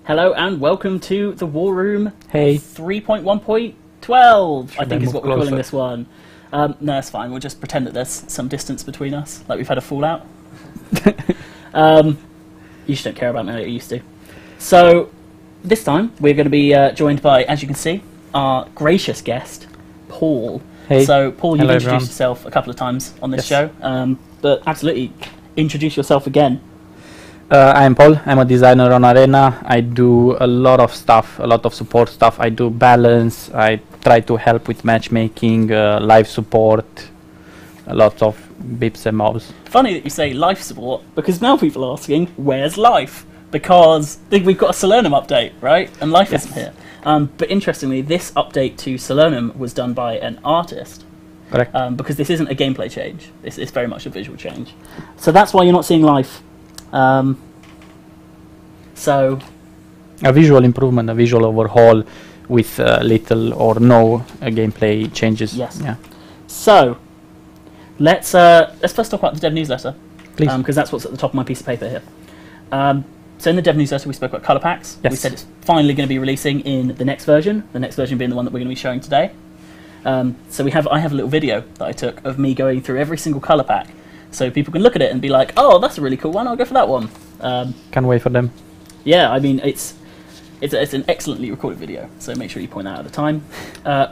Hello and welcome to the War Room. Hey. 3.1.12, I think is what we're closer? calling this one. No, it's fine. We'll just pretend that there's some distance between us, like we've had a fallout. You just don't care about me like you used to. So, this time we're going to be joined by, as you can see, our gracious guest, Paul. Hey. So, Paul, you've Hello, introduced everyone. yourself a couple of times on this Yes. show, but absolutely, introduce yourself again. I'm Paul. I'm a designer on Arena. I do a lot of stuff, a lot of support stuff. I do balance. I try to help with matchmaking, live support, a lot of bips and bobs. Funny that you say life support, because now people are asking, where's life? Because we've got a Salernum update, right? And life Yes. isn't here. But interestingly, this update to Salernum was done by an artist, Correct. because this isn't a gameplay change. This is very much a visual change. So that's why you're not seeing life. So, A visual improvement, a visual overhaul with little or no gameplay changes. Yes. Yeah. so let's first talk about the dev newsletter, Please. because that's what's at the top of my piece of paper here. So in the dev newsletter, we spoke about color packs. Yes. We said it's finally going to be releasing in the next version being the one that we're going to be showing today. So I have a little video that I took of me going through every single color pack, so people can look at it and be like, oh, that's a really cool one, I'll go for that one. Can't wait for them. Yeah, I mean, it's an excellently recorded video, so make sure you point that out at the time.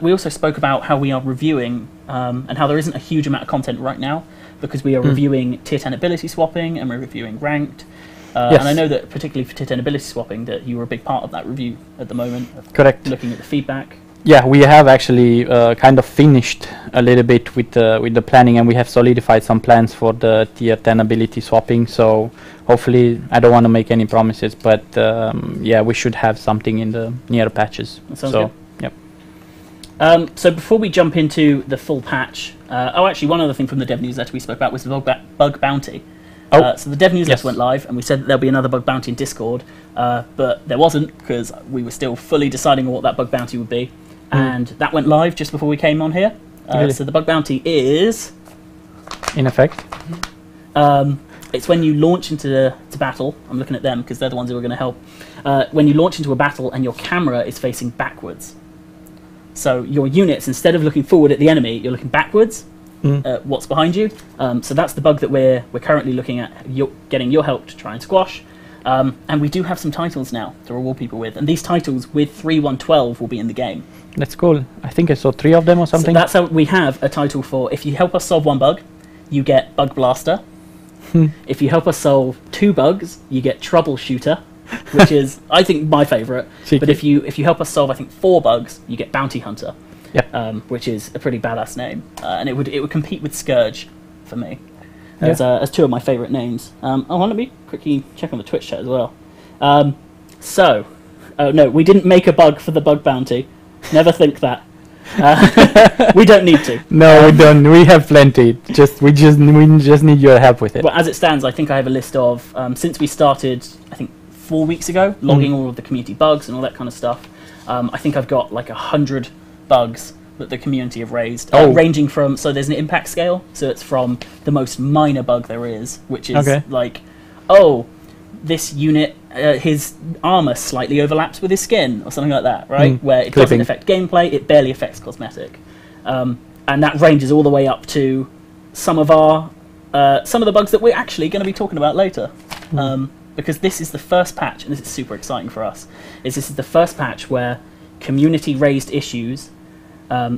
We also spoke about how we are reviewing, and how there isn't a huge amount of content right now, because we are reviewing tier 10 ability swapping, and we're reviewing ranked. Yes. And I know that particularly for tier 10 ability swapping, that you were a big part of that review at the moment, of Correct. looking at the feedback. Yeah, we have actually kind of finished a little bit with the planning, and we have solidified some plans for the tier 10 ability swapping. So hopefully, I don't want to make any promises, but yeah, we should have something in the near patches. That sounds so, good. yep. So before we jump into the full patch, actually one other thing from the dev newsletter we spoke about was the bug bounty. Oh, So the dev newsletter yes. went live, and we said that there'll be another bug bounty in Discord, but there wasn't, because we were still fully deciding on what that bug bounty would be. And that went live just before we came on here. Really? So the bug bounty is... In effect. it's when you launch into battle. I'm looking at them because they're the ones who are going to help. When you launch into a battle and your camera is facing backwards. So your units, instead of looking forward at the enemy, you're looking backwards at what's behind you. So that's the bug that we're currently looking at, getting your help to try and squash. And we do have some titles now to reward people with. And these titles with 3.1.12 will be in the game. That's cool. I think I saw 3 of them or something. So that's how we have a title for, if you help us solve one bug, you get Bug Blaster. If you help us solve 2 bugs, you get Troubleshooter, which is, I think, my favourite. Cheeky. But if you help us solve, I think, 4 bugs, you get Bounty Hunter, Yep. which is a pretty badass name. And it would compete with Scourge for me Yeah. as 2 of my favourite names. Let me quickly check on the Twitch chat as well. No, we didn't make a bug for the bug bounty. Never think that. We don't need to. No, we don't. We have plenty. We just need your help with it. But as it stands, I think I have a list of, since we started, I think 4 weeks ago, logging all of the community bugs and all that kind of stuff. I think I've got like 100 bugs that the community have raised, ranging from, so there's an impact scale, so it's from the most minor bug there is, which is like, oh, this unit, his armor slightly overlaps with his skin, or something like that, right? Where it doesn't affect gameplay, it barely affects cosmetic. And that ranges all the way up to some of the bugs that we're actually going to be talking about later. Because this is the first patch, and this is super exciting for us, this is the first patch where community-raised issues,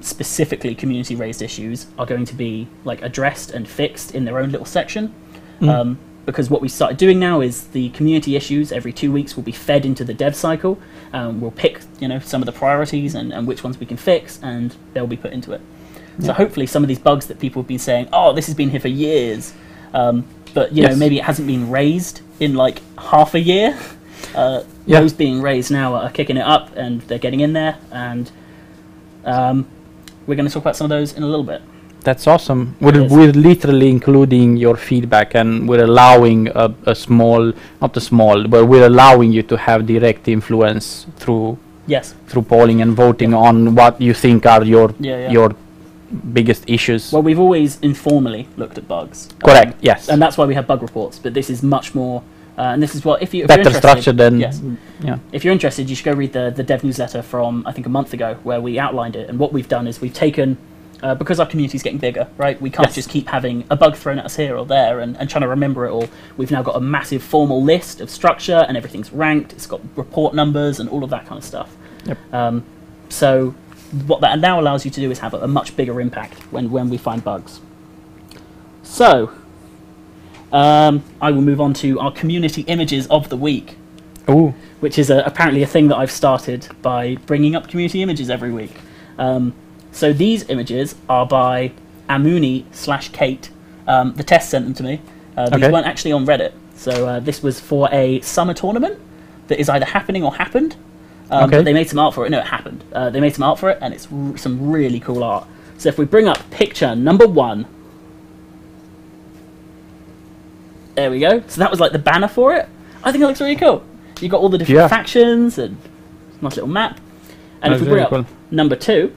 specifically community-raised issues, are going to be like addressed and fixed in their own little section. Because what we started doing now is the community issues every 2 weeks will be fed into the dev cycle. We'll pick, some of the priorities and which ones we can fix, and they'll be put into it. So hopefully some of these bugs that people have been saying, oh, this has been here for years, but maybe it hasn't been raised in like half a year. Those being raised now are kicking it up, and they're getting in there, and we're going to talk about some of those in a little bit. That's awesome. We're literally including your feedback, and we're allowing a small, not a small, but we're allowing you to have direct influence through polling and voting on what you think are your biggest issues. Well, we've always informally looked at bugs. Correct. Yes. And that's why we have bug reports. But this is much more And this is what, if you're better structured than... Yes. Yeah. If you're interested, you should go read the dev newsletter from, I think, a month ago, where we outlined it. And what we've done is we've taken, because our community's getting bigger, right? We can't just keep having a bug thrown at us here or there and trying to remember it all. We've now got a massive formal list of structure, and everything's ranked. It's got report numbers and all of that kind of stuff. Yep. So what that now allows you to do is have a much bigger impact when we find bugs. So... I will move on to our community images of the week. Ooh. Which is apparently a thing that I've started by bringing up community images every week. So these images are by Amuni/Kate. The test sent them to me. These weren't actually on Reddit. So this was for a summer tournament that is either happening or happened. But they made some art for it. No, it happened. They made some art for it, and it's some really cool art. So if we bring up picture number 1. There we go. So that was like the banner for it. I think it looks really cool. You've got all the different factions and nice little map. And if we bring up number 2,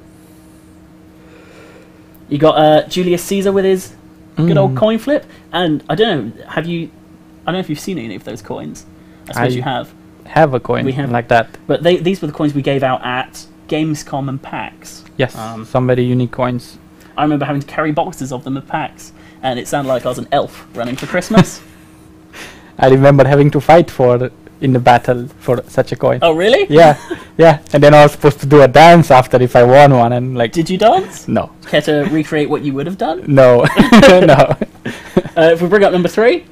you got Julius Caesar with his good old coin flip. And I don't know, I don't know if you've seen any of those coins. I suppose you have. Have a coin like that. But these were the coins we gave out at Gamescom and PAX. Yes, some very unique coins. I remember having to carry boxes of them at PAX, and it sounded like I was an elf running for Christmas. I remember having to fight in the battle for such a coin. Oh, really? Yeah, yeah. And then I was supposed to do a dance after if I won one, and like. Did you dance? No. Care to recreate what you would have done? No, no. If we bring up number 3,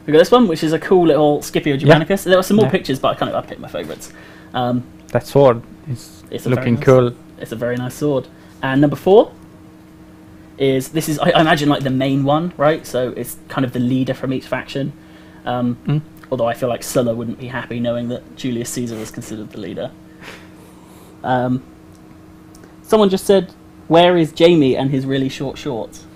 we got this one, which is a cool little Scipio Germanicus. There were some more pictures, but I picked my favourites. That sword is looking cool. It's a very nice sword. And number 4. This is I imagine like the main one, right? So it's kind of the leader from each faction. Although I feel like Sulla wouldn't be happy knowing that Julius Caesar was considered the leader. Someone just said, "Where is Jamie and his really short shorts?"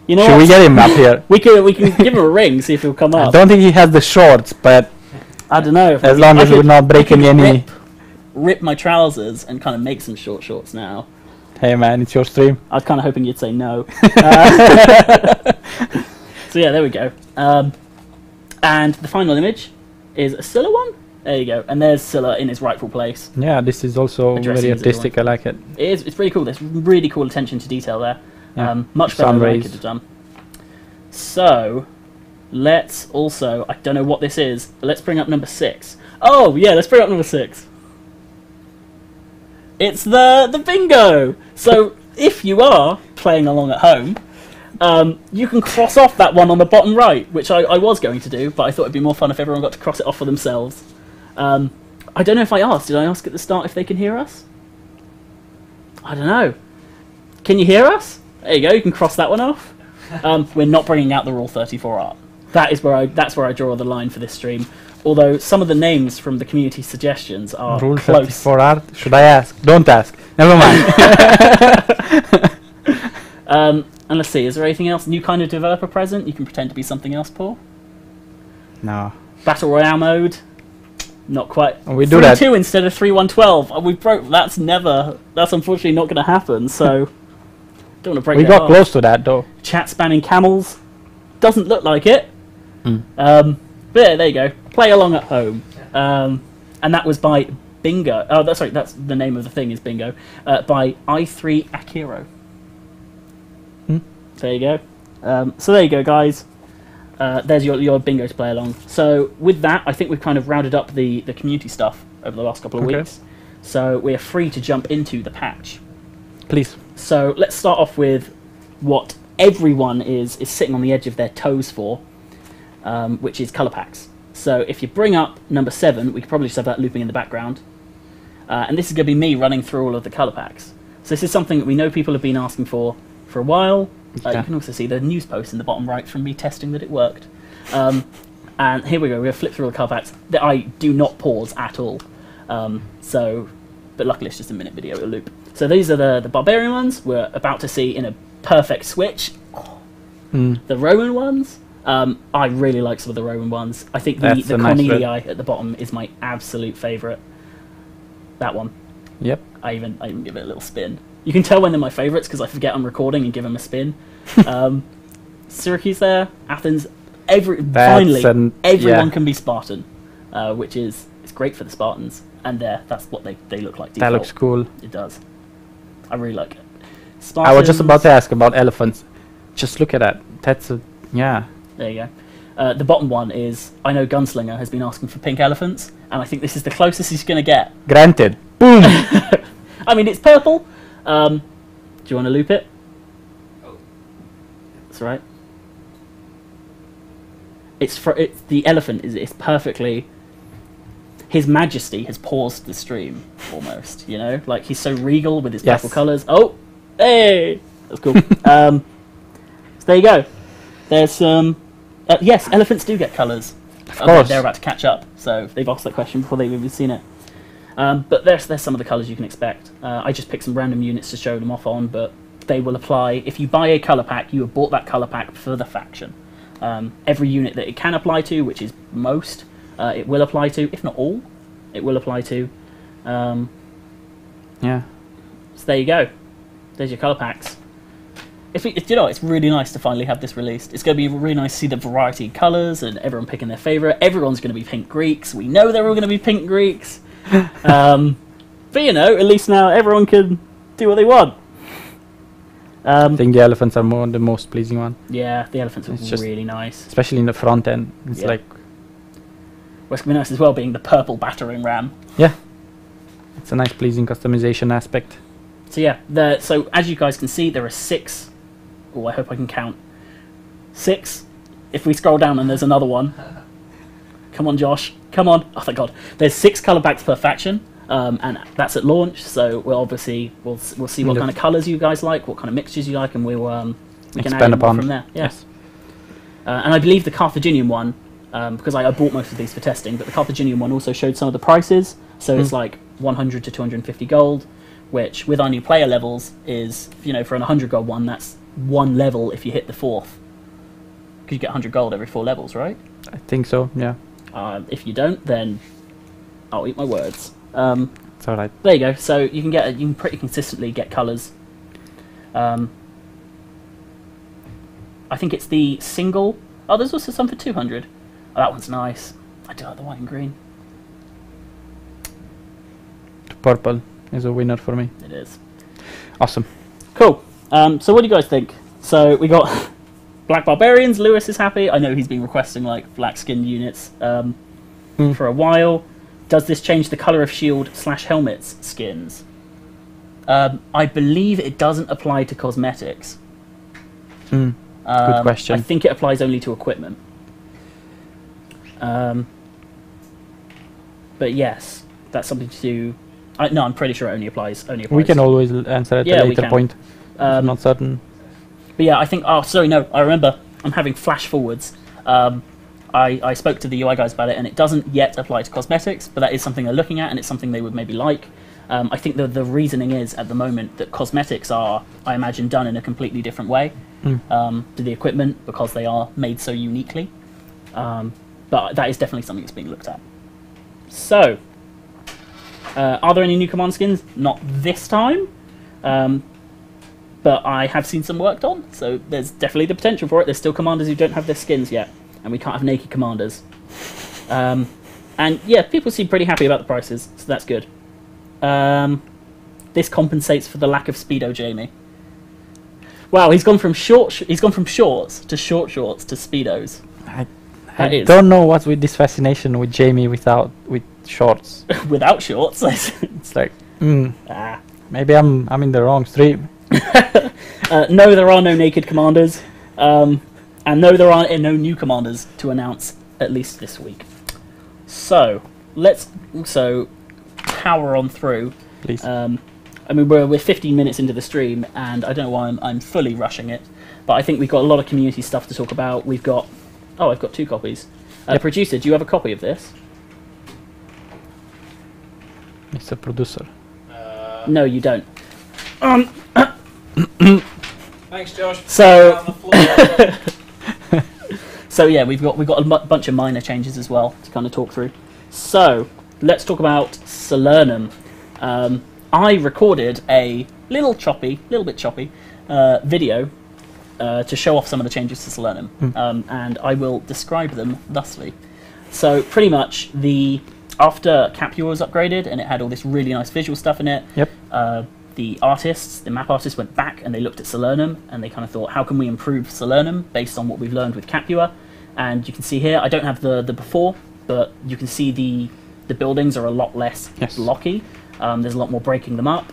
You know, should we get him up here? We can give him a ring, see if he'll come up. I don't think he has the shorts, but I don't know. As long as we're not breaking any. Rip my trousers and kind of make some short shorts now. Hey man, it's your stream. I was kind of hoping you'd say no. So yeah, there we go. And the final image is a Sulla one. There you go. And there's Sulla in his rightful place. Yeah, this is also very artistic. I like it. It is. It's pretty cool. There's really cool attention to detail there. Yeah. Much better than I could have done. So let's also, I don't know what this is, but let's bring up number 6. Oh yeah, let's bring up number 6. It's the bingo! So, if you are playing along at home, you can cross off that one on the bottom right, which I was going to do, but I thought it'd be more fun if everyone got to cross it off for themselves. I don't know if I asked. Did I ask at the start if they can hear us? I don't know. Can you hear us? There you go, you can cross that one off. We're not bringing out the Rule 34 art. That's where I draw the line for this stream. Although some of the names from the community suggestions are Rule close. 34 art? Should I ask? Don't ask. Never mind. And let's see, is there anything else? New kind of developer present? You can pretend to be something else, Paul? No. Battle Royale mode? Not quite. We do that. 3-2 instead of 3-1-12. We broke. That's unfortunately not going to happen, so don't want to break that We got off. close to that, though. Chat spanning camels. Doesn't look like it. But yeah, there you go. Play along at home. And that was by Bingo. Oh, that's the name of the thing is Bingo. By i3 Akiro. There you go. So there you go, guys. There's your bingo to play along. So with that, I think we've kind of rounded up the community stuff over the last couple of weeks. So we are free to jump into the patch. Please. So let's start off with what everyone is sitting on the edge of their toes for, which is colour packs. So if you bring up number 7, we could probably just have that looping in the background. And this is going to be me running through all of the colour packs. So this is something that we know people have been asking for a while. You can also see the news post in the bottom right from me testing that it worked. And here we go, we're going to flip through all the colour packs that I do not pause at all. But luckily it's just a minute video, it'll loop. So these are the barbarian ones we're about to see in a perfect switch. The Roman ones, I really like some of the Roman ones. I think the Cornelii at the bottom is my absolute favourite. That one. Yep. I even give it a little spin. You can tell when they're my favourites because I forget I'm recording and give them a spin. Syracuse there, Athens. finally everyone can be Spartan, which is it's great for the Spartans, and that's what they look like. Default. That looks cool. It does. I really like it. Spartans, I was just about to ask about elephants. Just look at that. That's yeah. There you go. The bottom one is, I know Gunslinger has been asking for pink elephants, and I think this is the closest he's going to get. Granted. Boom! I mean, it's purple. Do you want to loop it? Oh. That's right. It's the elephant it's perfectly... His Majesty has paused the stream, almost, you know? Like, he's so regal with his purple colours. Oh! Hey! That's cool. So there you go. There's some... yes, elephants do get colours. Of course. They're about to catch up, so they've asked that question before they've even seen it. But there's some of the colours you can expect. I just picked some random units to show them off on, but they will apply... If you buy a colour pack, you have bought that colour pack for the faction. Every unit that it can apply to, which is most, it will apply to. If not all, it will apply to. Yeah. So there you go. There's your colour packs. You know, it's really nice to finally have this released. It's going to be really nice to see the variety of colours and everyone picking their favourite. Everyone's going to be pink Greeks. We know they're all going to be pink Greeks. But you know, at least now everyone can do what they want. I think the elephants are the most pleasing one. Yeah, the elephants are really nice. Especially in the front end. It's like... What's going to be nice as well, being the purple battering ram. Yeah. It's a nice pleasing customization aspect. So yeah, so as you guys can see, there are 6... Oh, I hope I can count. 6. If we scroll down and there's another one. Come on, Josh. Come on. Oh, thank God. There's 6 colour packs per faction, and that's at launch. So we'll see what kind of colours you guys like, what kind of mixtures you like, and we can add upon from there. Yes. And I believe the Carthaginian one, because I bought most of these for testing, but the Carthaginian one also showed some of the prices. So it's like 100 to 250 gold, which with our new player levels is, you know, for an 100 gold one, that's 1 level if you hit the 4th. Because you get 100 gold every 4 levels, right? I think so, yeah. If you don't, then I'll eat my words. It's alright. There you go. So you can pretty consistently get colours. I think it's the single. Oh, there's also some for 200. Oh, that one's nice. I do like the white and green. Purple is a winner for me. It is. Awesome. Cool. So what do you guys think? So we got Black Barbarians. Lewis is happy. I know he's been requesting like black skinned units for a while. Does this change the colour of shield / helmets skins? I believe it doesn't apply to cosmetics. Good question. I think it applies only to equipment. But yes, that's something to do. No, I'm pretty sure it only applies. We can always answer at a later point. I'm not certain. But yeah, I think... Oh, sorry, no. I remember. I'm having flash forwards. I spoke to the UI guys about it, and it doesn't yet apply to cosmetics, but that is something they're looking at, and it's something they would maybe like. I think the reasoning is, at the moment, that cosmetics are, I imagine, done in a completely different way to the equipment, because they are made so uniquely. But that is definitely something that's being looked at. So... are there any new command skins? Not this time, but I have seen some worked on, so there's definitely the potential for it. There's still commanders who don't have their skins yet, and we can't have naked commanders. And yeah, people seem pretty happy about the prices, so that's good. This compensates for the lack of Speedo Jamie. Wow, he's gone from shorts to short shorts to Speedos. I don't know what's with this fascination with Jamie with shorts. Without shorts? It's like, maybe I'm in the wrong stream. No, there are no naked commanders. And no, there are no new commanders to announce, at least this week. So, let's also power on through. Please. I mean, we're 15 minutes into the stream, and I don't know why I'm fully rushing it, but I think we've got a lot of community stuff to talk about. We've got... Oh, I've got 2 copies. Producer, do you have a copy of this? Mr. Producer. No, you don't. Thanks, Josh. So, so yeah, we've got a bunch of minor changes as well to kind of talk through. So let's talk about Salernum. I recorded a little bit choppy video to show off some of the changes to Salernum, and I will describe them thusly. So pretty much after Capua was upgraded and it had all this really nice visual stuff in it, the map artists went back and they looked at Salernum and they kind of thought, how can we improve Salernum based on what we've learned with Capua? And you can see here, I don't have the before, but you can see the buildings are a lot less blocky. There's a lot more breaking them up.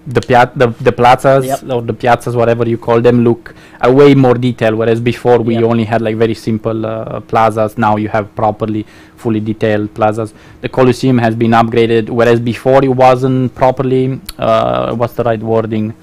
The plazas or the piazzas, whatever you call them, look way more detailed. Whereas before we only had like very simple plazas. Now you have properly, fully detailed plazas. The Colosseum has been upgraded, whereas before it wasn't properly. What's the right wording?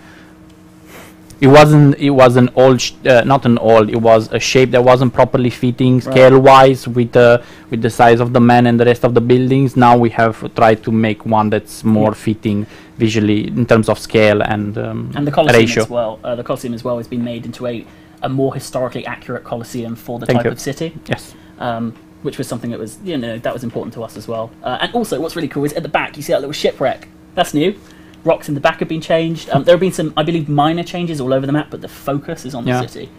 It wasn't all not an all. It was a shape that wasn't properly fitting scale-wise with the size of the man and the rest of the buildings. Now we have tried to make one that's more fitting visually in terms of scale and the Colosseum ratio. as well. The Colosseum as well has been made into a more historically accurate Colosseum for the type of city. Yes. Which was something that was that was important to us as well. And also, what's really cool is at the back you see that little shipwreck. That's new. Rocks in the back have been changed. There have been some, I believe, minor changes all over the map, but the focus is on the city.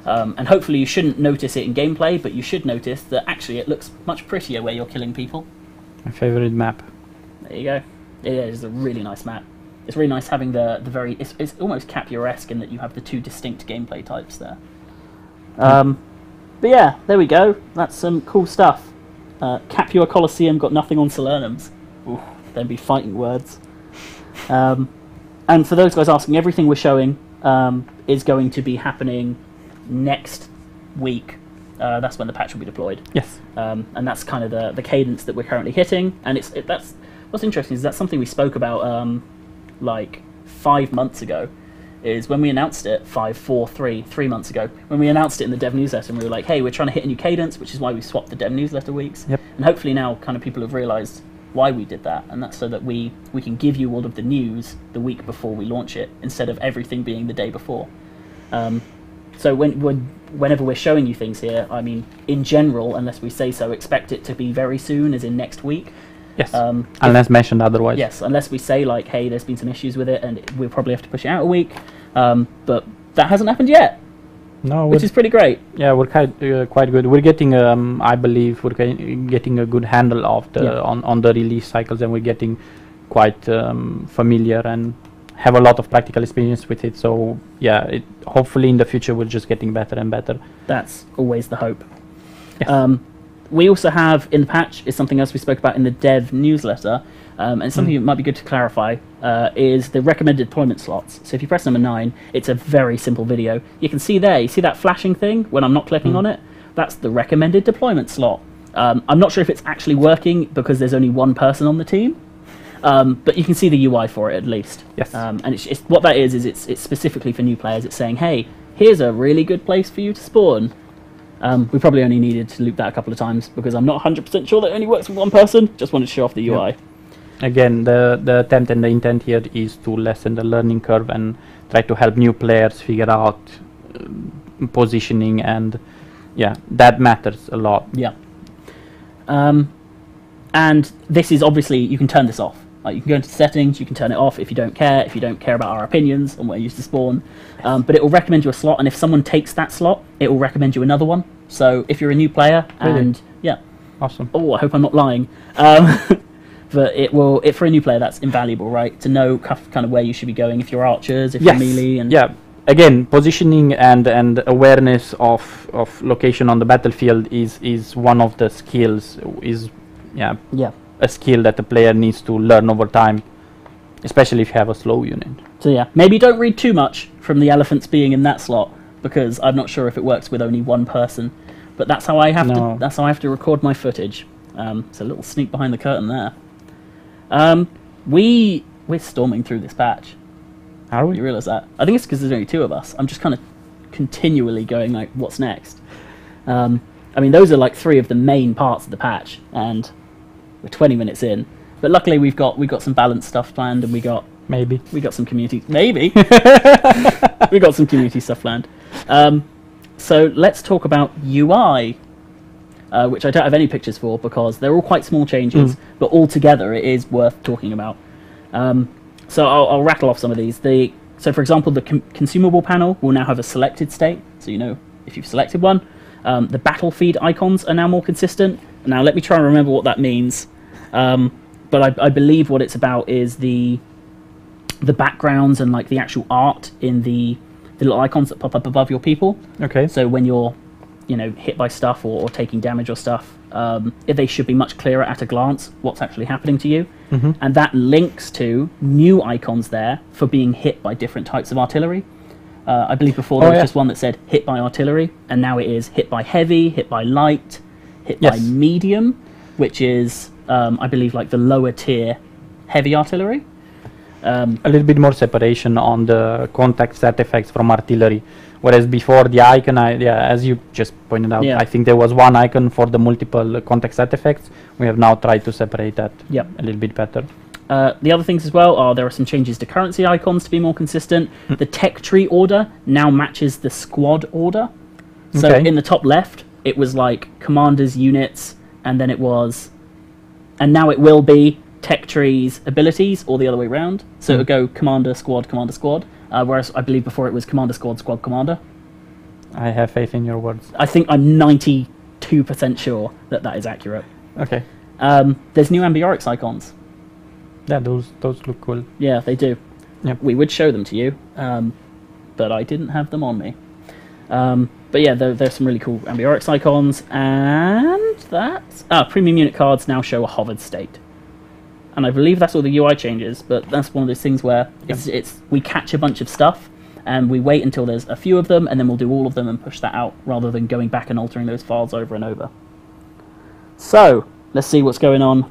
And hopefully you shouldn't notice it in gameplay, but you should notice that actually it looks much prettier where you're killing people. My favorite map. There you go. It is a really nice map. It's really nice having the very... It's almost Capua-esque in that you have the two distinct gameplay types there. But yeah, there we go. That's some cool stuff. Capua Colosseum got nothing on Salernums. Ooh, there'd be fighting words. And for those guys asking, everything we're showing is going to be happening next week. That's when the patch will be deployed. Yes. And that's kind of the cadence that we're currently hitting. And that's what's interesting is that's something we spoke about like 5 months ago. Is when we announced it 3 months ago. When we announced it in the dev newsletter, and we were like, "Hey, we're trying to hit a new cadence," which is why we swapped the dev newsletter weeks. Yep. And hopefully now, kind of people have realised why we did that, and that's so that we can give you all of the news the week before we launch it, instead of everything being the day before. So whenever we're showing you things here, I mean, in general, unless we say so, expect it to be very soon, as in next week. Yes. Unless mentioned otherwise. Yes, unless we say like, hey, there's been some issues with it, and we'll probably have to push it out a week. But that hasn't happened yet. No, which is pretty great. Yeah, we're quite good. We're getting, I believe, we're getting a good handle of the on the release cycles, and we're getting quite familiar and have a lot of practical experience with it. So yeah, hopefully in the future we're just getting better and better. That's always the hope. Yes. We also have in the patch is something else we spoke about in the dev newsletter, and something that might be good to clarify is the recommended deployment slots. So if you press number 9, it's a very simple video. You can see there, you see that flashing thing when I'm not clicking on it? That's the recommended deployment slot. I'm not sure if it's actually working because there's only one person on the team, but you can see the UI for it at least. Yes. And it's what that is it's specifically for new players. It's saying, hey, here's a really good place for you to spawn. We probably only needed to loop that a couple of times because I'm not 100% sure that it only works with one person. Just wanted to show off the UI. Again, the attempt and the intent here is to lessen the learning curve and try to help new players figure out positioning, and yeah, that matters a lot. Yeah. And this is obviously, you can turn this off. Like, you can go into settings, you can turn it off if you don't care about our opinions on where you used to spawn. But it will recommend you a slot, and if someone takes that slot, it will recommend you another one. So if you're a new player, and yeah. Awesome. Oh, I hope I'm not lying. But for a new player, that's invaluable, right? To know kind of where you should be going if you're archers, if you're melee. And yeah. Again, positioning and awareness of location on the battlefield is one of the skills. A skill that the player needs to learn over time, especially if you have a slow unit. So yeah, maybe don't read too much from the elephants being in that slot, because I'm not sure if it works with only one person. But that's how I have to. That's how I have to record my footage. It's a little sneak behind the curtain there. We're storming through this patch. Are we? You realise that? I think it's because there's only 2 of us. I'm just kind of continually going like, what's next? I mean, those are like 3 of the main parts of the patch, and we're 20 minutes in. But luckily we've got some balanced stuff planned, and we got some community we got some community stuff planned. So let's talk about UI, which I don't have any pictures for because they're all quite small changes, but altogether it is worth talking about. So I'll rattle off some of these. So for example, the consumable panel will now have a selected state, so you know if you've selected one. The battle feed icons are now more consistent. Now let me try and remember what that means. But I believe what it's about is the backgrounds and like the actual art in the little icons that pop up above your people. Okay. So when you're, you know, hit by stuff or taking damage or stuff, they should be much clearer at a glance what's actually happening to you. Mm-hmm. And that links to new icons there for being hit by different types of artillery. I believe before there was just one that said hit by artillery, and now it is hit by heavy, hit by light, hit by medium, which is, I believe, like the lower tier heavy artillery. A little bit more separation on the contact stat effects from artillery. Whereas before the icon, as you just pointed out, I think there was one icon for the multiple contact stat effects. We have now tried to separate that a little bit better. The other things as well are there are some changes to currency icons to be more consistent. The tech tree order now matches the squad order. So in the top left, it was like commanders, units, and then it was, and now it will be tech trees, abilities, or the other way around. So it would go commander, squad, whereas I believe before it was commander, squad, commander. I have faith in your words. I think I'm 92% sure that that is accurate. Okay. There's new Ambiorix icons. Yeah, those look cool. Yeah, they do. Yep. We would show them to you, but I didn't have them on me. But yeah, there's some really cool Ambiorix icons, and that's... premium unit cards now show a hovered state. And I believe that's all the UI changes, but that's one of those things where we catch a bunch of stuff, and we wait until there's a few of them, and then we'll do all of them and push that out, rather than going back and altering those files over and over. So, let's see what's going on.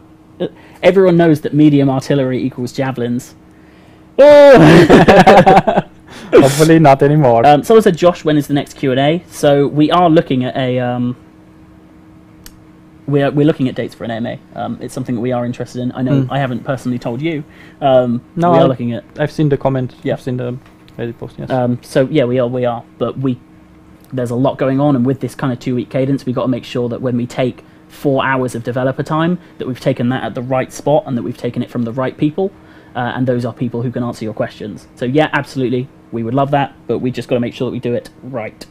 Everyone knows that medium artillery equals javelins. Oh! Hopefully not anymore. Someone said, Josh, when is the next Q&A? So we are looking at a... We're looking at dates for an AMA. It's something that we are interested in. I know I haven't personally told you. No, we are looking at... I've seen the comment. Yeah. I've seen the Reddit post, yes. So yeah, we are. But there's a lot going on, and with this kind of 2-week cadence, we've got to make sure that when we take 4 hours of developer time, that we've taken that at the right spot and that we've taken it from the right people. And those are people who can answer your questions. So yeah, absolutely, we would love that, but we just got to make sure that we do it right.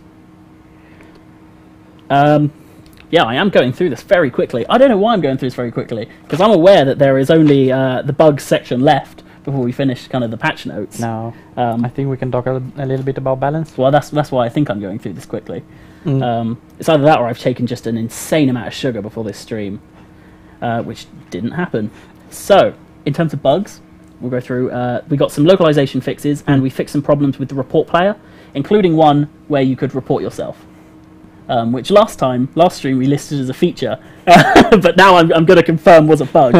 Yeah, I am going through this very quickly. I don't know why I'm going through this very quickly, because I'm aware that there is only the bugs section left before we finish kind of the patch notes. No, I think we can talk a little bit about balance. Well, that's why I think I'm going through this quickly. It's either that or I've taken just an insane amount of sugar before this stream, which didn't happen. So, in terms of bugs, we'll go through. We got some localization fixes, and we fixed some problems with the report player, including one where you could report yourself. Which last stream we listed as a feature, but now I'm going to confirm was a bug.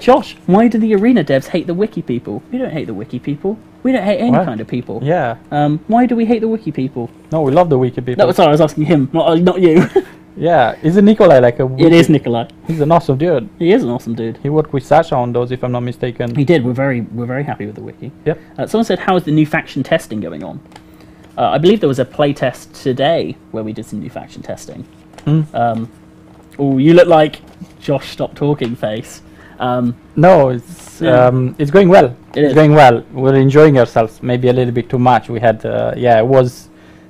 Josh, why do the arena devs hate the wiki people? We don't hate the wiki people. We don't hate any kind of people. Yeah. Why do we hate the wiki people? No, we love the wiki people. No, sorry, I was asking him, not you. Yeah, isn't Nikolai like a wiki? It is Nikolai. He's an awesome dude. He is an awesome dude. He worked with Sasha on those, if I'm not mistaken. He did. We're very happy with the wiki. Yep. Someone said, how is the new faction testing going on? I believe there was a play test today where we did some new faction testing. Oh, you look like Josh stop talking face. No, it's going well. It's going well. We're enjoying ourselves. Maybe a little bit too much. We had, it was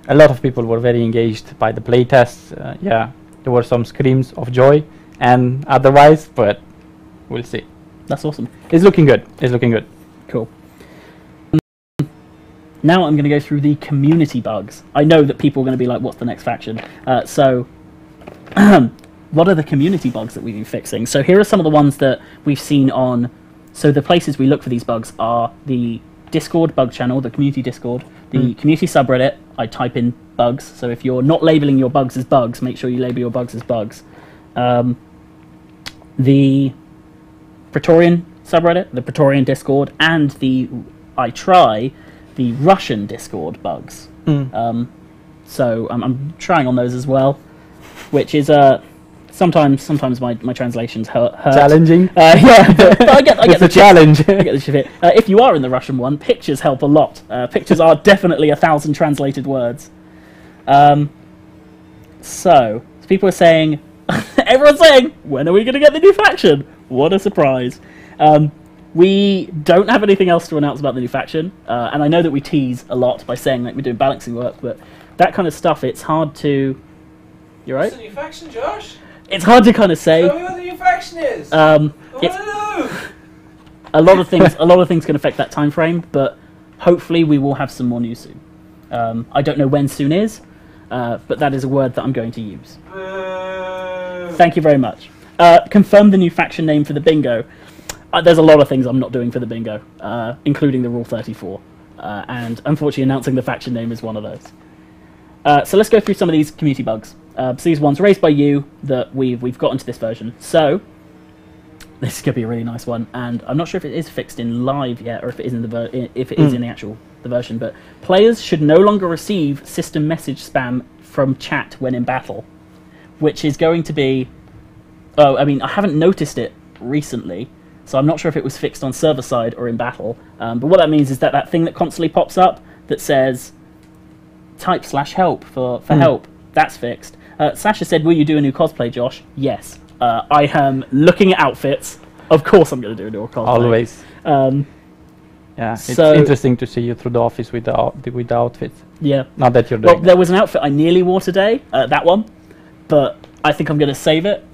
a lot of people were very engaged by the play tests. There were some screams of joy and otherwise, but we'll see. That's awesome. It's looking good. It's looking good. Cool. Now I'm going to go through the community bugs. I know that people are going to be like, what's the next faction? So, what are the community bugs that we've been fixing? So here are some of the ones that we've seen on... So the places we look for these bugs are the Discord bug channel, the community Discord, the community subreddit. I type in bugs. So if you're not labeling your bugs as bugs, make sure you label your bugs as bugs. The Praetorian subreddit, the Praetorian Discord, and the Russian Discord bugs. So I'm trying on those as well, which is sometimes my translations hurt. Challenging. Yeah, but I get it's the a challenge. I get the gist of it. If you are in the Russian one, pictures help a lot. Pictures are definitely 1,000 translated words. So people are saying, everyone's saying, when are we going to get the new faction? What a surprise. we don't have anything else to announce about the new faction, and I know that we tease a lot by saying like we're doing balancing work, but that kind of stuff, it's hard to... You're right? What's the new faction, Josh? It's hard to kind of say. Tell me what the new faction is. I want to know. A lot of things can affect that time frame, but hopefully we will have some more news soon. I don't know when soon is, but that is a word that I'm going to use. Thank you very much. Confirm the new faction name for the bingo. There's a lot of things I'm not doing for the bingo, including the Rule 34. And unfortunately announcing the faction name is one of those. So let's go through some of these community bugs. So these ones raised by you that we've got into this version. So this is going to be a really nice one, and I'm not sure if it is fixed in live yet or if it is in the is in the actual version. But players should no longer receive system message spam from chat when in battle, which is going to be. Oh, I mean, I haven't noticed it recently, so I'm not sure if it was fixed on server side or in battle. But what that means is that thing that constantly pops up that says type /help for help, that's fixed. Sasha said, will you do a new cosplay, Josh? Yes. I am looking at outfits. Of course I'm going to do a new cosplay. Always. Yeah, it's interesting to see you through the office with the outfits. Yeah. Not that you're doing Well, there was an outfit I nearly wore today, that one, but I think I'm going to save it.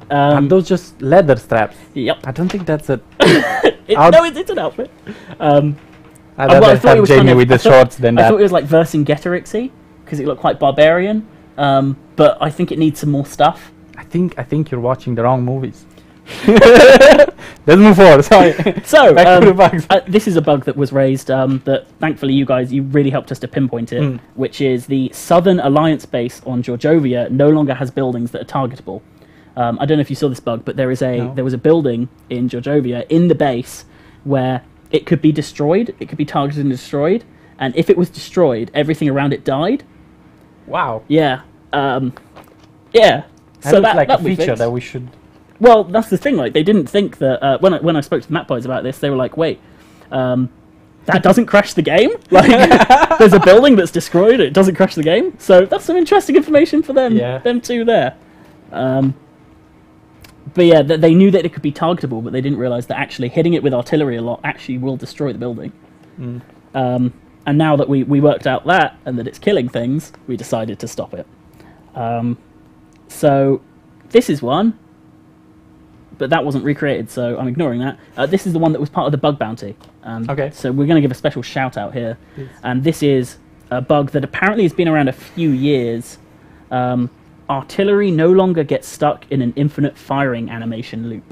And those just leather straps? Yep. I don't think that's a... No, it's an outfit. I'd rather have Jamie with the shorts than that. I thought it was like Vercingetorixy, because it looked quite barbarian, but I think it needs some more stuff. I think you're watching the wrong movies. Let's move forward. Sorry. So this is a bug that was raised that thankfully you really helped us to pinpoint it, which is the Southern Alliance base on Georgovia no longer has buildings that are targetable. I don't know if you saw this bug, but there was a building in Georgovia in the base where it could be destroyed. It could be targeted and destroyed, and if it was destroyed, everything around it died. Wow. Yeah. Yeah. So that's like a feature that we should. Well, that's the thing. Like, they didn't think that when I spoke to the map boys about this, they were like, "Wait, that doesn't crash the game. Like, there's a building that's destroyed. It doesn't crash the game." So that's some interesting information for them. Yeah. Them two there. But yeah, they knew that it could be targetable, but they didn't realize that actually hitting it with artillery a lot actually will destroy the building. And now that we worked out that and that it's killing things, we decided to stop it. So this is one, but that wasn't recreated, so I'm ignoring that. This is the one that was part of the bug bounty. Okay. So we're going to give a special shout out here. Please. And this is a bug that apparently has been around a few years. Artillery no longer gets stuck in an infinite firing animation loop.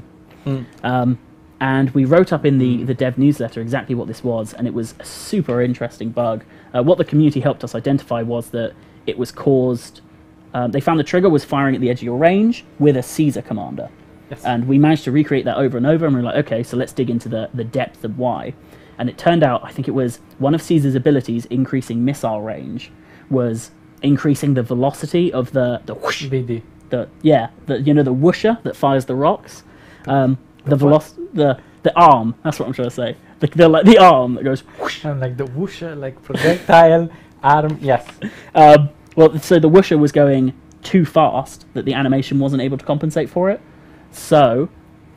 And we wrote up in the dev newsletter exactly what this was, and it was a super interesting bug. What the community helped us identify was that it was caused... they found the trigger was firing at the edge of your range with a Caesar commander. Yes. And we managed to recreate that over and over, and we were like, okay, so let's dig into the depth of why. And it turned out, I think it was one of Caesar's abilities, increasing missile range, was increasing the velocity of the whoosh. BD. The whoosher that fires the rocks. The arm, that's what I'm trying to say. The arm that goes whoosh. And like the whoosher, like projectile arm, yes. Well, so the whoosher was going too fast that the animation wasn't able to compensate for it. So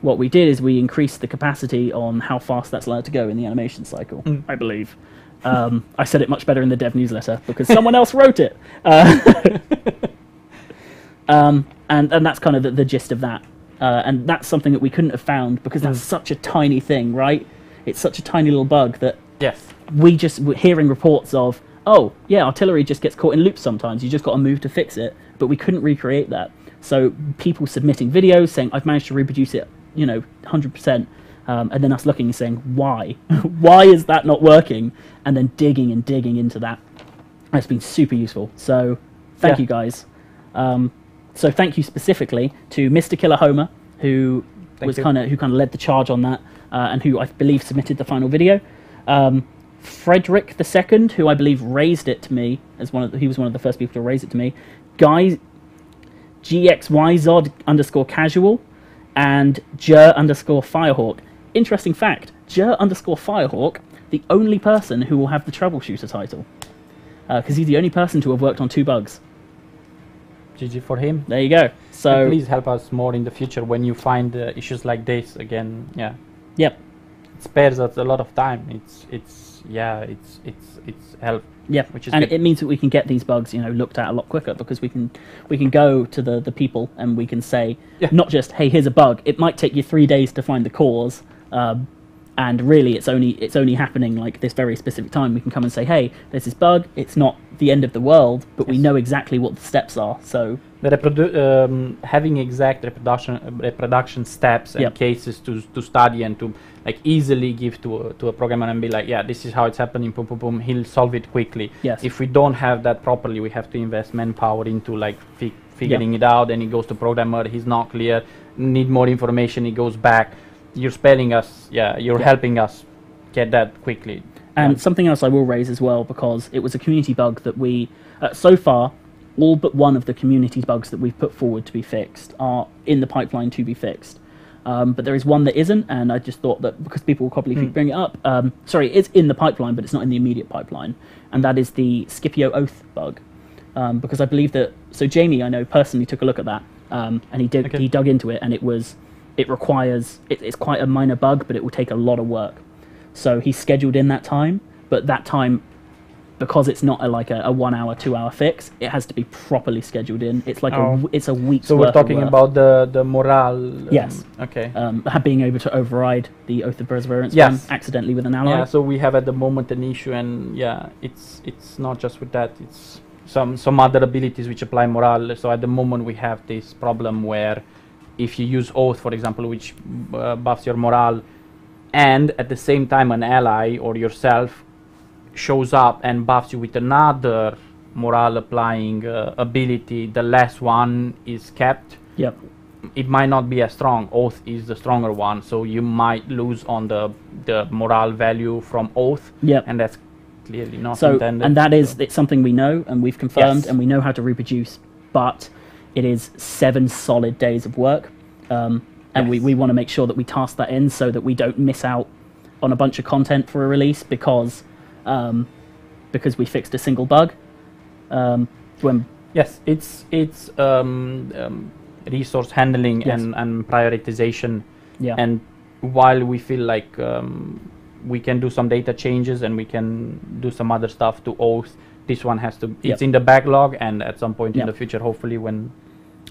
what we did is we increased the capacity on how fast that's allowed to go in the animation cycle, I believe. I said it much better in the dev newsletter because someone else wrote it. And that's kind of the gist of that. And that's something that we couldn't have found because that's such a tiny thing, right? It's such a tiny little bug that we just were hearing reports of, oh, yeah, artillery just gets caught in loops sometimes. You just got to move to fix it. But we couldn't recreate that. So people submitting videos saying, I've managed to reproduce it, 100%. And then us looking and saying, why? Why is that not working? And then digging into that. It's been super useful. So thank you guys. So thank you specifically to Mr. Killer Homer, who kind of led the charge on that, and who I believe submitted the final video. Frederick II, who I believe raised it to me as he was one of the first people to raise it to me. Guy GXYZOD_casual and Jer_Firehawk. Interesting fact, Jer_Firehawk, the only person who will have the troubleshooter title, because he's the only person to have worked on 2 bugs. GG for him. There you go. So and please help us more in the future when you find issues like this again. Yeah. Yep. It spares us a lot of time. It's help. Yeah, which is and good. it means that we can get these bugs, looked at a lot quicker, because we can go to the people and we can say, not just, hey, here's a bug. It might take you 3 days to find the cause, and really it's only happening like this very specific time. We can come and say, hey, there's this bug. It's not the end of the world, but we know exactly what the steps are. So the having exact reproduction steps and cases to study and to like easily give to a programmer and be like, yeah, this is how it's happening, boom, boom, boom, he'll solve it quickly. Yes. If we don't have that properly, we have to invest manpower into like figuring it out, and it goes to programmer, he's not clear, need more information, he goes back. You're spelling us, you're helping us get that quickly. And something else I will raise as well, because it was a community bug that we, so far, all but one of the community bugs that we've put forward to be fixed are in the pipeline to be fixed. But there is one that isn't, and I just thought that because people will probably bring it up, sorry, it's in the pipeline, but it's not in the immediate pipeline, and that is the Scipio Oath bug. Because I believe that, so Jamie, I know, personally took a look at that, and he dug into it, and it's quite a minor bug, but it will take a lot of work. So he scheduled in that time, but that time, because it's not a 1 hour, 2 hour fix, it has to be properly scheduled in. It's like it's a week's So we're talking about the morale. Yes. Okay. Being able to override the Oath of Perseverance accidentally with an ally. Yeah. So we have at the moment an issue, and it's not just with that. It's some other abilities which apply morale. So at the moment we have this problem where if you use Oath, for example, which buffs your morale, and at the same time an ally or yourself shows up and buffs you with another morale applying ability, the last one is kept. Yep. It might not be as strong. Oath is the stronger one, so you might lose on the morale value from Oath. Yep. And that's clearly not so intended. And that is, it's something we know and we've confirmed and we know how to reproduce, but it is 7 solid days of work. And we want to make sure that we task that in so that we don't miss out on a bunch of content for a release because we fixed a single bug. It's resource handling and prioritization. Yeah. And while we feel like we can do some data changes and we can do some other stuff to Oath, this one has to. It's in the backlog, and at some point in the future, hopefully when.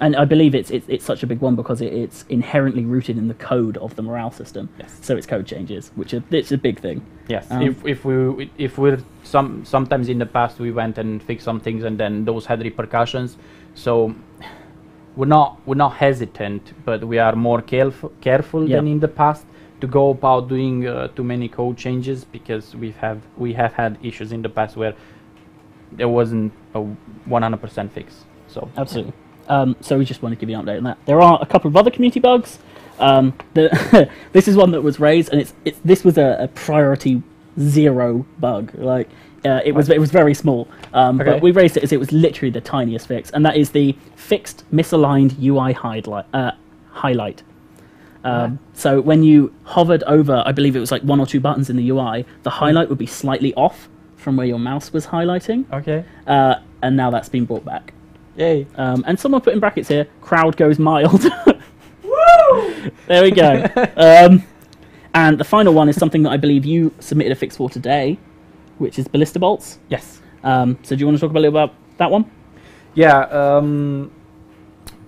And I believe it's such a big one because it's inherently rooted in the code of the morale system. Yes. So it's code changes, it's a big thing. Yes. If we're sometimes in the past we went and fixed some things and then those had repercussions. So we're not hesitant, but we are more careful than in the past to go about doing too many code changes, because we have had issues in the past where there wasn't a 100% fix. So absolutely. So we just want to give you an update on that. There are a couple of other community bugs. This is one that was raised, and this was a priority 0 bug. Like it was very small, but we raised it as it was literally the tiniest fix, and that is the fixed misaligned UI highlight. So when you hovered over, I believe it was like 1 or 2 buttons in the UI, the highlight would be slightly off from where your mouse was highlighting. Okay. And now that's been brought back. Yay. And someone put in brackets here, crowd goes mild. Woo! There we go. And the final one is something that I believe you submitted a fix for today, which is ballista bolts. Yes. So do you want to talk a little about that one? Yeah.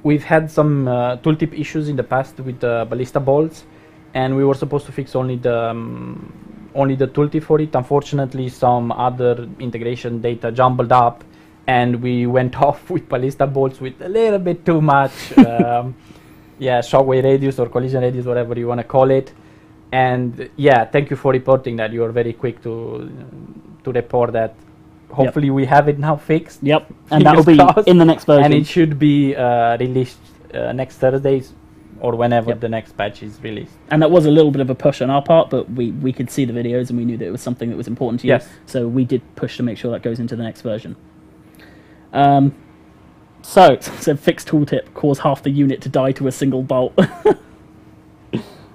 We've had some tooltip issues in the past with the ballista bolts, and we were supposed to fix only the tooltip for it. Unfortunately, some other integration data jumbled up, and we went off with ballista bolts with a little bit too much shockwave radius or collision radius, whatever you want to call it. And thank you for reporting that. You were very quick to report that. Hopefully we have it now fixed. Yep. And that will be in the next version. And it should be released next Thursday or whenever the next patch is released. And that was a little bit of a push on our part, but we could see the videos and we knew that it was something that was important to you. Yes. So we did push to make sure that goes into the next version. So fixed tooltip, cause half the unit to die to a single bolt.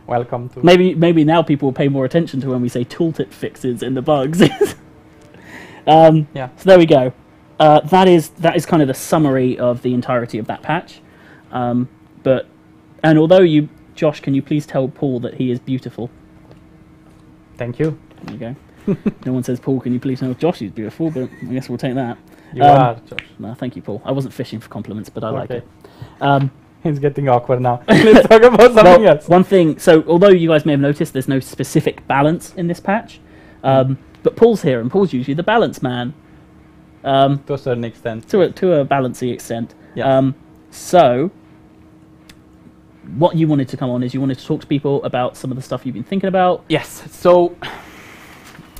Welcome to... Maybe now people will pay more attention to when we say tooltip fixes in the bugs. So there we go. That is kind of the summary of the entirety of that patch. And although Josh, can you please tell Paul that he is beautiful? Thank you. There you go. No one says, Paul, can you please tell Josh is beautiful, but I guess we'll take that. You are, Josh. No, thank you, Paul. I wasn't fishing for compliments, but I like it. It's getting awkward now. Let's talk about something else. One thing, so although you guys may have noticed there's no specific balance in this patch, but Paul's here, and Paul's usually the balance man. To a certain extent. To a balancing extent. Yes. So, what you wanted to come on is you wanted to talk to people about some of the stuff you've been thinking about. Yes, so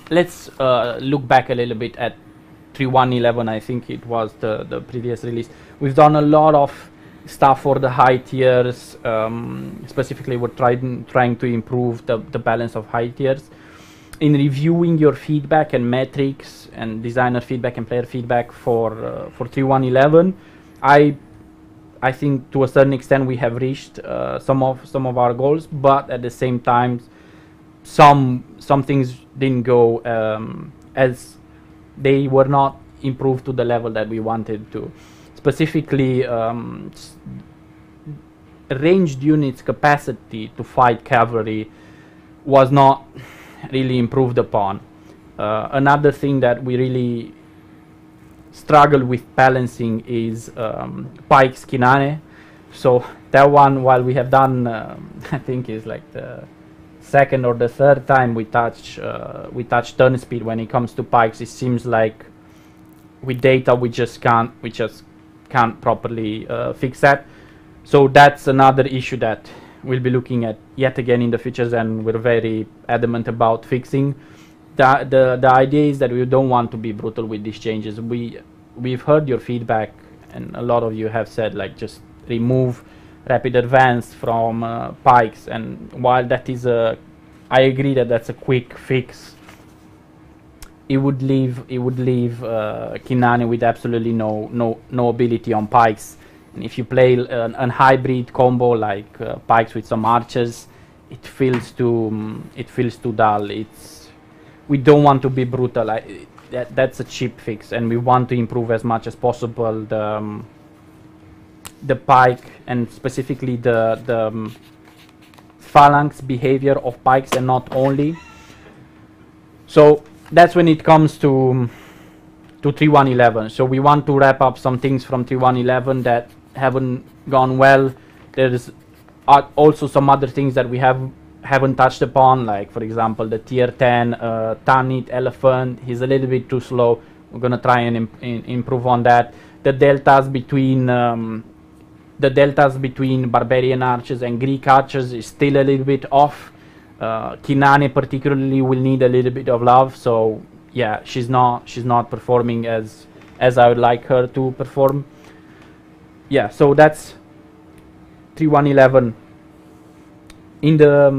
let's look back a little bit at 3.1.11. I think it was the previous release. We've done a lot of stuff for the high tiers. Specifically, we're trying to improve the balance of high tiers. In reviewing your feedback and metrics and designer feedback and player feedback for 3.1.11, I think to a certain extent we have reached some of our goals, but at the same time, some things didn't go as they were not improved to the level that we wanted to. Specifically, ranged units capacity to fight cavalry was not really improved upon. Another thing that we really struggle with balancing is Pike's Kinane. So that one, while we have done, I think is like the second or the third time we touch turn speed when it comes to pikes. It seems like with data we just can't properly fix that. So that's another issue that we'll be looking at yet again in the futures, and we're very adamant about fixing. The idea is that we don't want to be brutal with these changes. We've heard your feedback, and a lot of you have said like just remove rapid advance from pikes. And while that is I agree that that's a quick fix, it would leave Kinane with absolutely no ability on pikes. And if you play an hybrid combo like pikes with some archers, it feels too dull. We don't want to be brutal. That's a cheap fix, and we want to improve as much as possible the pike, and specifically the phalanx behavior of pikes, and not only. So that's when it comes to 3.1.11. So we want to wrap up some things from 3.1.11 that haven't gone well. There's also some other things that we haven't touched upon, like for example the tier 10 Tanit elephant. He's a little bit too slow. We're gonna try and improve on that. The deltas between barbarian archers and Greek archers is still a little bit off. Kinane particularly will need a little bit of love. So yeah, she's not performing as I would like her to perform. Yeah, so that's 3.1.11. In the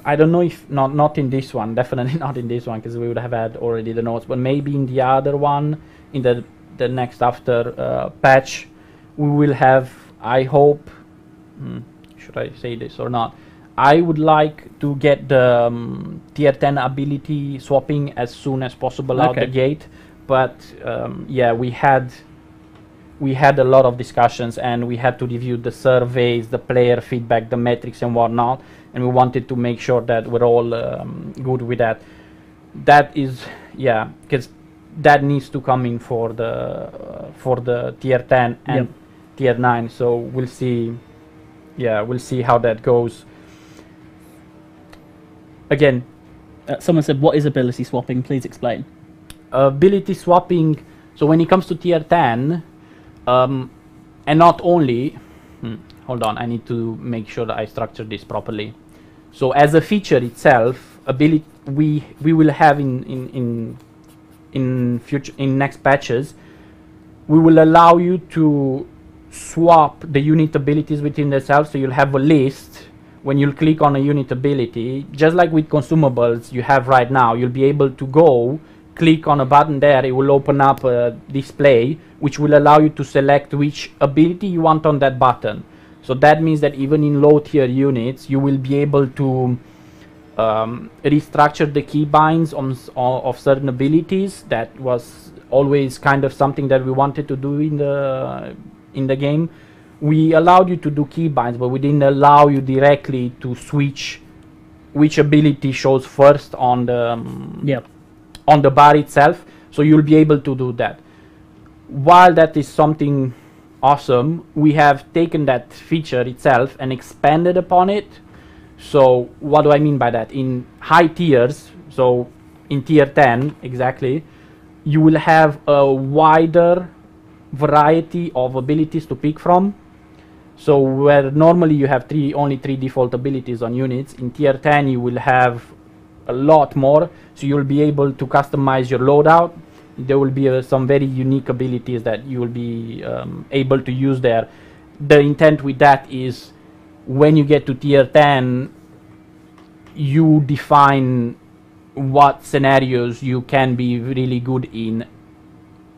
I don't know if not in this one, definitely not in this one, because we would have had already the notes, but maybe in the other one, in the next after patch, we will have, I hope, should I say this or not, I would like to get the tier 10 ability swapping as soon as possible out the gate. But yeah, we had a lot of discussions, and we had to review the surveys, the player feedback, the metrics and whatnot, and we wanted to make sure that we're all good with that. That is, yeah, because that needs to come in for the tier 10 and tier 9. So we'll see. Yeah, we'll see how that goes. Again, someone said, "What is ability swapping? Please explain." Ability swapping. So when it comes to tier 10, and not only. Hold on, I need to make sure that I structure this properly. So as a feature itself, ability we will have in next patches, we will allow you to swap the unit abilities within themselves. So you'll have a list. When you'll click on a unit ability, just like with consumables you have right now, you'll be able to go click on a button there. It will open up a display which will allow you to select which ability you want on that button. So that means that even in low tier units you will be able to restructure the keybinds of certain abilities. That was always kind of something that we wanted to do in the game. We allowed you to do keybinds, but we didn't allow you directly to switch which ability shows first on the on the bar itself. So you'll be able to do that. While that is something awesome, we have taken that feature itself and expanded upon it. So what do I mean by that? In high tiers, so in tier 10 exactly, you will have a wider variety of abilities to pick from. So where normally you have only three default abilities on units, in tier 10 you will have a lot more. So you'll be able to customize your loadout. There will be some very unique abilities that you will be able to use there. The intent with that is when you get to tier 10, you define what scenarios you can be really good in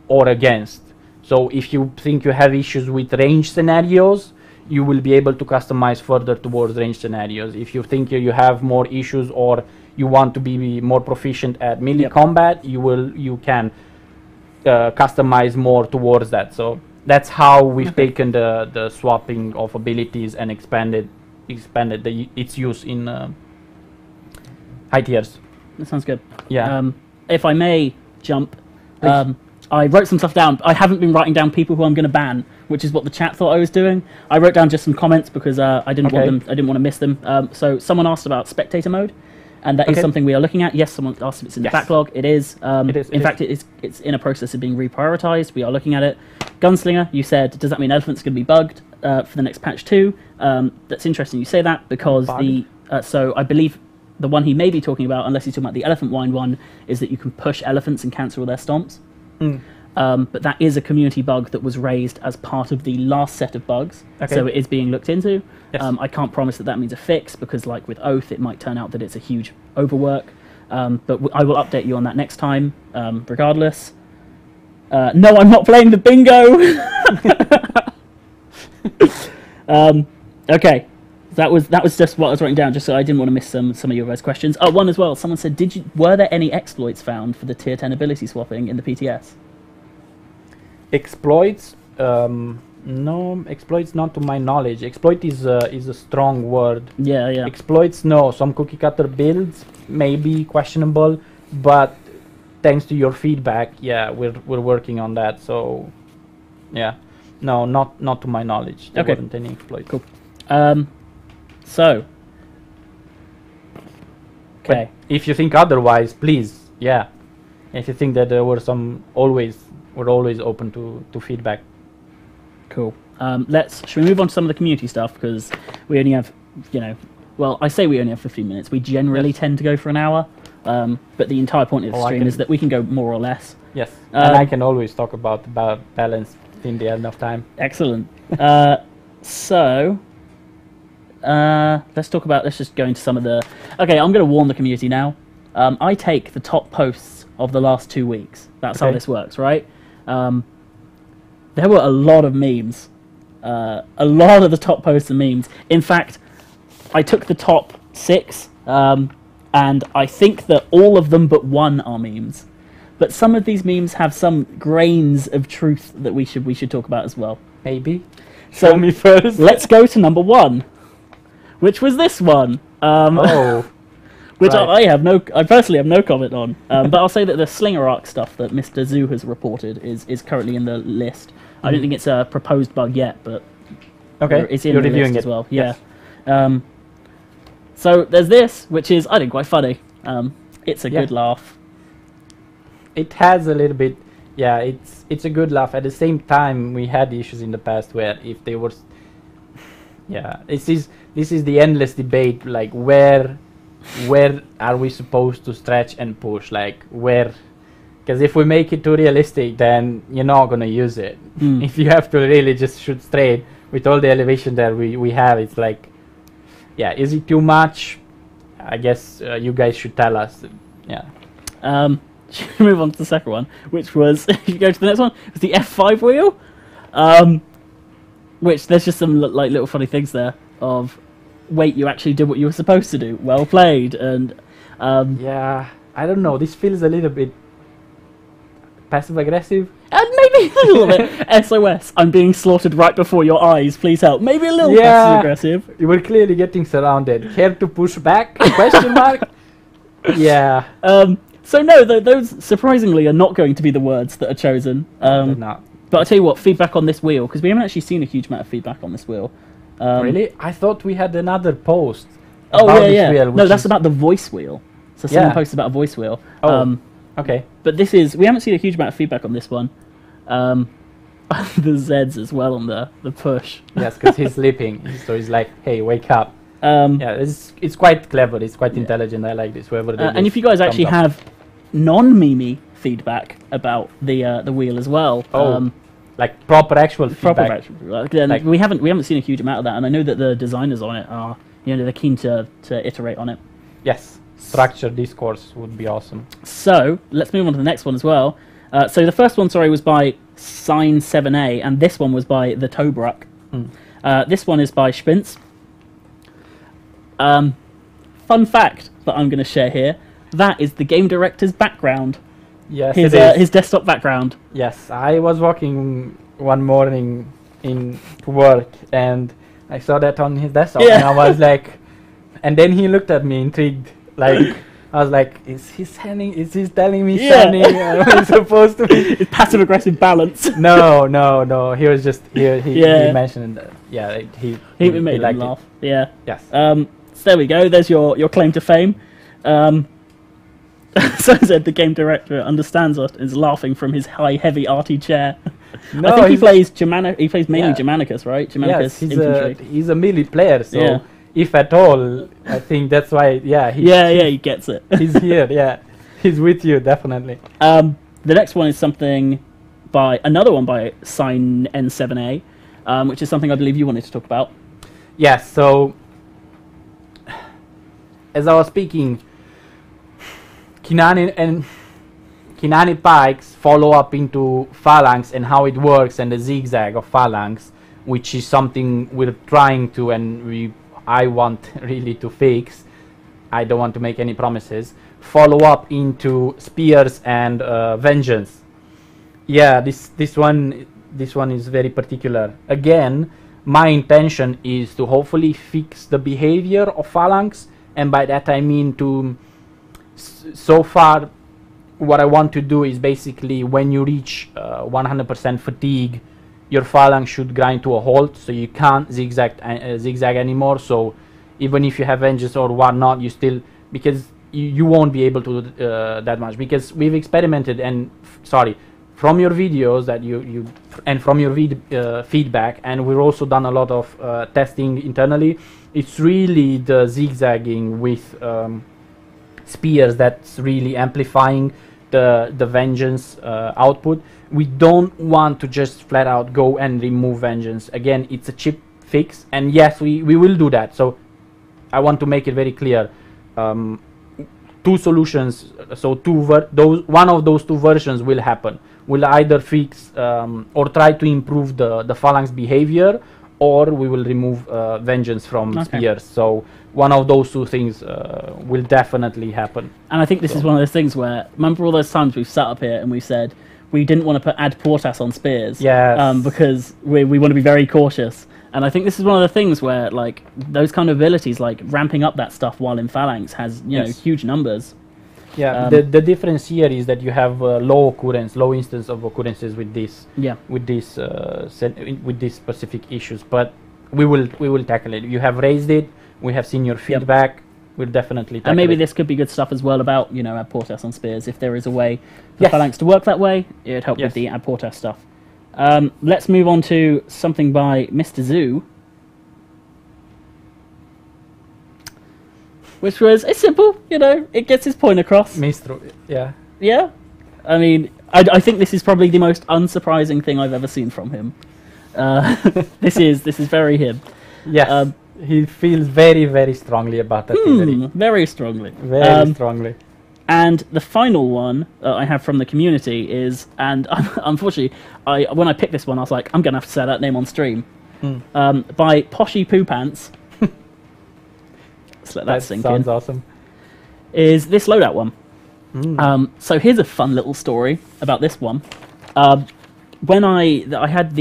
or against. So if you think you have issues with range scenarios, you will be able to customize further towards range scenarios. If you think you have more issues or you want to be more proficient at melee combat, you can customize more towards that. So that's how we've taken the swapping of abilities and expanded its use in high tiers. That sounds good. Yeah. If I may jump, I wrote some stuff down. I haven't been writing down people who I'm going to ban, which is what the chat thought I was doing. I wrote down just some comments because I didn't want them. I didn't want to miss them. So someone asked about spectator mode, and that is something we are looking at. Yes, someone asked if it's in the backlog. It is. In fact, it's in a process of being reprioritized. We are looking at it. Gunslinger, you said, does that mean Elephant's going to be bugged for the next patch 2? That's interesting you say that because so I believe the one he may be talking about, unless he's talking about the Elephant Wine one, is that you can push elephants and cancel their stomps. But that is a community bug that was raised as part of the last set of bugs, so it is being looked into. I can't promise that means a fix, because like with Oath, it might turn out that it's a huge overwork, but I will update you on that next time, regardless. No, I'm not playing the bingo! Okay, that was just what I was writing down, just so I didn't want to miss some of your guys' questions. Oh, one as well, someone said, were there any exploits found for the tier 10 ability swapping in the PTS? Exploits? No, exploits not to my knowledge. Exploit is a strong word. Yeah. Exploits, no. Some cookie cutter builds may be questionable, but thanks to your feedback, yeah, we're working on that. So, yeah, no, not to my knowledge. There wasn't any exploits. Cool. So, but if you think otherwise, please, yeah. If you think that there were we're always open to feedback. Cool. Should we move on to some of the community stuff, because we only have, well, I say we only have 15 minutes. We generally tend to go for an hour, but the entire point of the stream is that we can go more or less. Yes, and I can always talk about balance in the end of time. Excellent. So, let's just go into some of the... Okay, I'm going to warn the community now. I take the top posts of the last 2 weeks. That's how this works, right? There were a lot of memes. A lot of the top posts are memes. In fact, I took the top 6, and I think that all of them but one are memes. But some of these memes have some grains of truth that we should talk about as well. Maybe. So show me first. Let's go to number 1, which was this one. Which I personally have no comment on. But I'll say that the Slinger Arc stuff that Mr. Zoo has reported is currently in the list. I don't think it's a proposed bug yet, but it's in the list as well. Yeah. Yes. So there's this, which is, I think, quite funny. It's a good laugh. It has a little bit, it's a good laugh. At the same time, we had issues in the past where if they were, this is the endless debate, like where are we supposed to stretch and push, like where, because if we make it too realistic, then you're not going to use it. If you have to really just shoot straight with all the elevation that we have, it's like, is it too much? I guess you guys should tell us. Should we move on to the second one, which was, if you go to the next one, it's the F5 wheel, which there's just some like little funny things there of, wait, you actually did what you were supposed to do. Well played. And I don't know. This feels a little bit passive aggressive. And maybe a little bit. SOS, I'm being slaughtered right before your eyes. Please help. Maybe a little passive aggressive. You were clearly getting surrounded. Care to push back? Question mark. Yeah. So no, those surprisingly are not going to be the words that are chosen. No. But I'll tell you what, feedback on this wheel, because we haven't actually seen a huge amount of feedback on this wheel. Really? I thought we had another post. Oh yeah. Wheel, no, that's about the voice wheel. So someone posted about a voice wheel. Okay. But we haven't seen a huge amount of feedback on this one. The Zeds as well on the push. Yes, because he's sleeping, so he's like, "Hey, wake up!" It's quite clever. It's quite intelligent. I like this. Whoever. And if you guys actually have non-Mimi feedback about the wheel as well, like proper actual feedback. Then we haven't seen a huge amount of that, and I know that the designers on it are they're keen to iterate on it. Yes. Structure discourse would be awesome. So let's move on to the next one as well. So the first one, was by Sign 7A, and this one was by the Tobruk. This one is by Spintz. Fun fact that I'm going to share here: that is the game director's background. Yes, his desktop background. Yes, I was walking one morning to work, and I saw that on his desktop, and I was like, and then he looked at me intrigued. Like, I was like, is he telling me standing? Am I supposed to be? It's passive aggressive balance. No. He was just he mentioned he made him laugh. Yeah. Yes. So there we go. There's your claim to fame. So said the game director understands us, is laughing from his high, heavy, arty chair. No, I think he plays mainly Germanicus, right? Germanicus infantry. He's a melee player, so if at all, I think that's why. He gets it. He's here. Yeah, he's with you definitely. The next one is another one by Sign N7A, which is something I believe you wanted to talk about. Yes. So as I was speaking, Kinani Pikes follow up into Phalanx and how it works and the zigzag of Phalanx, which is something we're trying to I want really to fix. I don't want to make any promises. Follow up into Spears and Vengeance. Yeah, this one is very particular. Again, my intention is to hopefully fix the behavior of Phalanx, and by that I mean so far what I want to do is basically when you reach 100% fatigue, your Phalanx should grind to a halt, so you can't zigzag anymore. So even if you have Vengeance or whatnot, you still, because you won't be able to do that much, because we've experimented from your videos that you and from your feedback, and we've also done a lot of testing internally. It's really the zigzagging with Spears that's really amplifying the Vengeance output. We don't want to just flat out go and remove Vengeance. Again, it's a chip fix, and yes, we will do that. So I want to make it very clear. Two solutions, so one of those two versions will happen. We'll either fix or try to improve the Phalanx behavior, or we will remove Vengeance from Spears. So one of those two things will definitely happen. And I think this is one of those things where, remember all those times we've sat up here and we said we didn't want to add Portas on Spears, because we want to be very cautious. And I think this is one of the things where, like, those kind of abilities, like ramping up that stuff while in Phalanx has know huge numbers. Yeah, the difference here is that you have low instance of occurrences with this. Yeah. With these specific issues, but we will tackle it. You have raised it. We have seen your feedback. We'll definitely tackle and maybe it. This could be good stuff as well about add Portas on Spears. If there is a way for Phalanx to work that way, it would help with the add Portas stuff. Let's move on to something by Mr. Zoo, which was, it's simple, it gets his point across. Mistro, yeah. Yeah? I mean, I think this is probably the most unsurprising thing I've ever seen from him. This is very him. Yes, he feels very, very strongly about that theory. Very strongly. Very strongly. And the final one I have from the community is, and unfortunately, when I picked this one, I was like, I'm going to have to say that name on stream, by Poshy Poo Pants. Let's let that sink in. Sounds awesome. Is this loadout one. So here's a fun little story about this one. when I had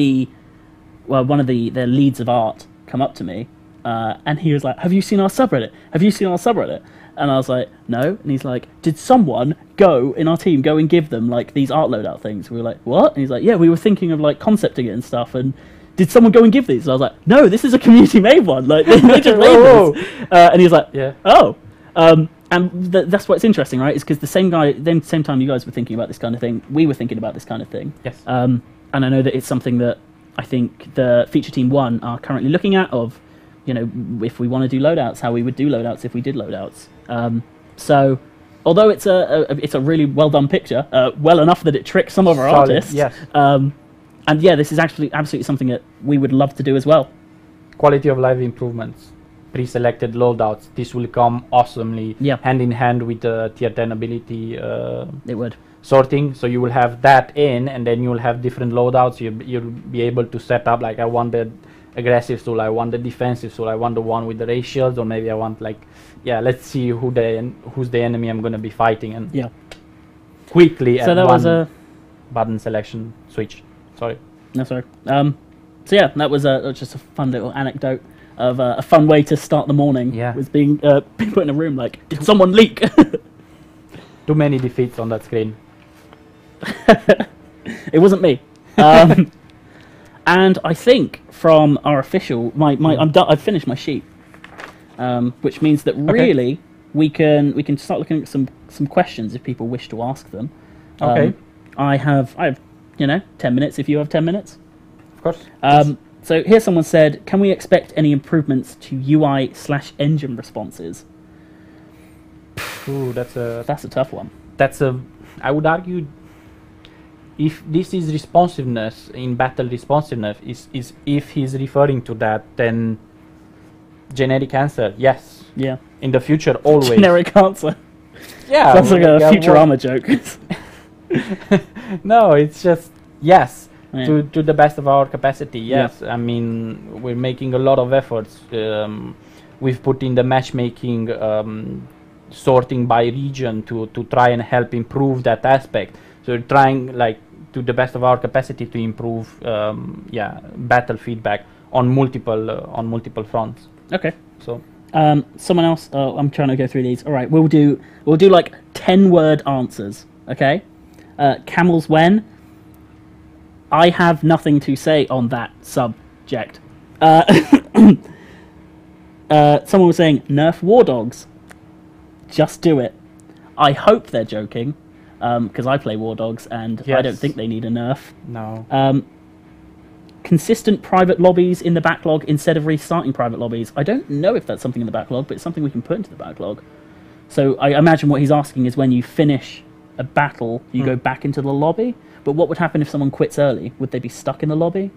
one of the leads of art come up to me, and he was like, "Have you seen our subreddit? Have you seen our subreddit?" And I was like, "No." And he's like, "Did someone in our team go and give them like these art loadout things?" We were like, "What?" And he's like, "Yeah, we were thinking of like concepting it and stuff, and did someone go and give these?" And I was like, "No, this is a community made one. Like they just made this." And he's like, "Yeah, oh." And that's what's interesting, right? Is because the same time you guys were thinking about this kind of thing, we were thinking about this kind of thing. Yes. And I know that it's something that I think the Feature Team 1 are currently looking at, of, you know, if we want to do loadouts, how we would do loadouts if we did loadouts. So, although it's a really well done picture, well enough that it tricks some of our artists. Yes. And yeah, this is actually absolutely something that we would love to do as well. Quality of life improvements, pre-selected loadouts. This will come awesomely hand in hand with the tier 10 ability. It would. Sorting, so you will have that in, and then you will have different loadouts. You'll be able to set up, like, I want the aggressive tool, I want the defensive tool, I want the one with the ray shields, or maybe I want, like, let's see who's the enemy I'm going to be fighting, and quickly so that was a button selection switch. Sorry. No, sorry. So yeah, that was just a fun little anecdote of a fun way to start the morning. Yeah. Was being put in a room like, did someone leak? Too many defeats on that screen. It wasn't me. And I think from our official, I'm done. I've finished my sheet, which means that really we can start looking at some questions if people wish to ask them. Okay. I have 10 minutes if you have 10 minutes. Of course. So here someone said, can we expect any improvements to UI/engine responses? Ooh, that's a tough one. I would argue, if this is responsiveness, in battle responsiveness, is if he's referring to that, then generic answer, yes. Yeah. In the future, always. Generic answer. Yeah. Sounds like a Futurama joke. No, it's just yes. Yeah. To the best of our capacity, yes. Yeah. I mean, we're making a lot of efforts. We've put in the matchmaking, sorting by region to try and help improve that aspect. So we're trying, like, to the best of our capacity to improve, battle feedback on multiple fronts. Okay. So. Someone else. I'm trying to go through these. All right, we'll do like 10-word answers. Okay. Camels when. I have nothing to say on that subject. Someone was saying, nerf war dogs. Just do it. I hope they're joking, because I play war dogs, and I don't think they need a nerf. No. Consistent private lobbies in the backlog instead of restarting private lobbies. I don't know if that's something in the backlog, but it's something we can put into the backlog. So I imagine what he's asking is when you finish a battle, you go back into the lobby. But what would happen if someone quits early? Would they be stuck in the lobby?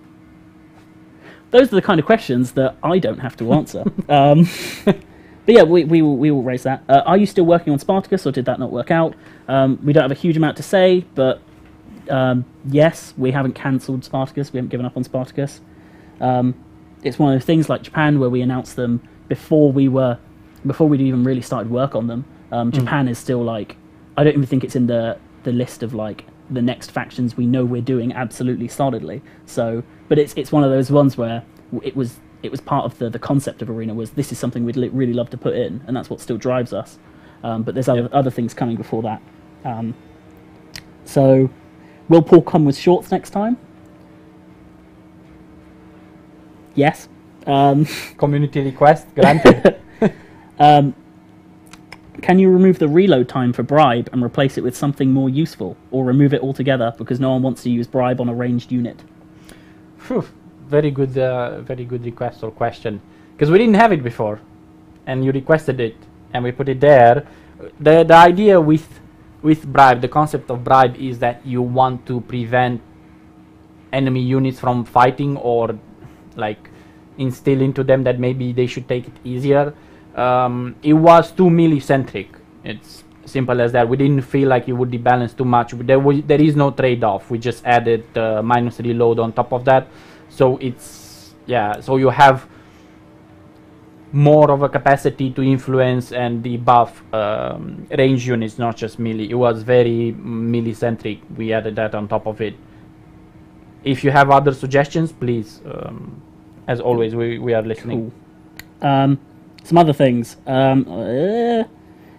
Those are the kind of questions that I don't have to answer. But yeah, we will raise that. Are you still working on Spartacus, or did that not work out? We don't have a huge amount to say, but yes, we haven't cancelled Spartacus. We haven't given up on Spartacus. It's one of those things like Japan where we announced them before we'd even really started work on them. Japan is still like, I don't even think it's in the list of like the next factions we know we're doing absolutely solidly. So, but it's one of those ones where it was part of the concept of Arena, was this is something we'd really love to put in, and that's what still drives us. But there's other things coming before that. So, will Paul come with shorts next time? Yes. Community request granted. Can you remove the reload time for Bribe and replace it with something more useful, or remove it altogether because no one wants to use Bribe on a ranged unit? Whew. Very good request or question, because we didn't have it before, and you requested it, and we put it there. The idea with Bribe, the concept of Bribe, is that you want to prevent enemy units from fighting, or like instill into them that maybe they should take it easier. It was too melee-centric. It's simple as that. We didn't feel like it would debalance too much. There is no trade-off. We just added minus reload on top of that. So it's, so you have more of a capacity to influence and debuff range units, not just melee. It was very melee-centric. We added that on top of it. if you have other suggestions, please, as always, we are listening. Cool. Some other things.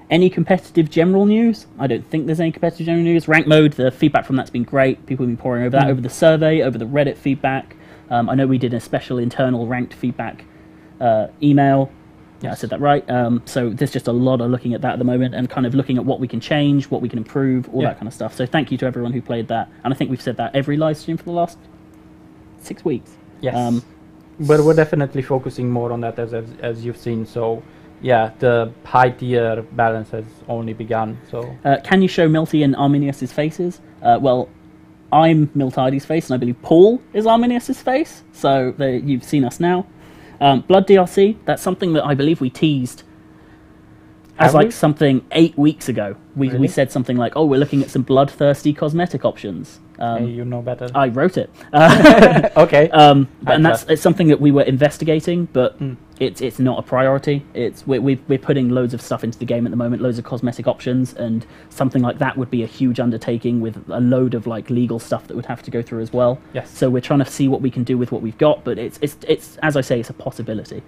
Any competitive general news? I don't think there's any competitive general news. Rank mode, the feedback from that's been great. People have been pouring over that, over the survey, over the Reddit feedback. I know we did a special internal ranked feedback email. Yeah, I said that right. So there's just a lot of looking at that at the moment and kind of looking at what we can change, what we can improve, all that kind of stuff. So thank you to everyone who played that. And I think we've said that every live stream for the last 6 weeks. Yes. But we're definitely focusing more on that as you've seen. So yeah, the high tier balance has only begun. So can you show Milty and Arminius's faces? Well, I'm Miltides' face, and I believe Paul is Arminius's face. So you've seen us now. Blood DLC, that's something that I believe we teased as like something 8 weeks ago. We said something like, oh, we're looking at some bloodthirsty cosmetic options. Hey, you know better. I wrote it. Okay. And it's something that we were investigating, but it's not a priority. We're putting loads of stuff into the game at the moment, loads of cosmetic options, and something like that would be a huge undertaking with a load of like legal stuff that would have to go through as well. Yes. So we're trying to see what we can do with what we've got, but it's as I say, it's a possibility.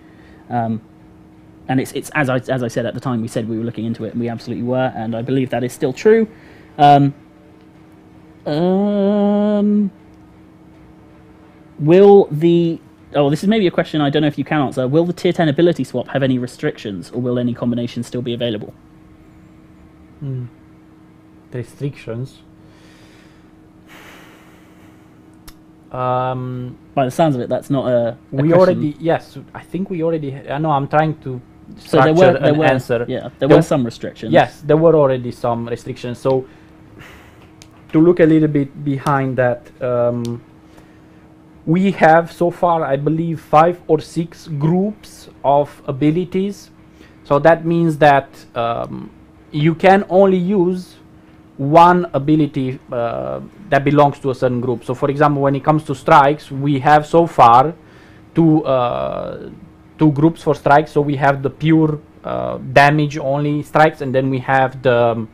And it's as I said at the time, we said we were looking into it, and we absolutely were, and I believe that is still true. Will the... Oh, this is maybe a question I don't know if you can answer. Will the tier 10 ability swap have any restrictions, or will any combinations still be available? Restrictions? By the sounds of it, that's not a we question. already... Yes, I think we already... I know, I'm trying to so there were answer. Yeah, there were some restrictions. Yes, there were already some restrictions. So to look a little bit behind that, we have so far, I believe, 5 or 6 groups of abilities. So that means that you can only use one ability that belongs to a certain group. So for example, when it comes to strikes, we have so far two groups for strikes. So we have the pure damage only strikes, and then we have the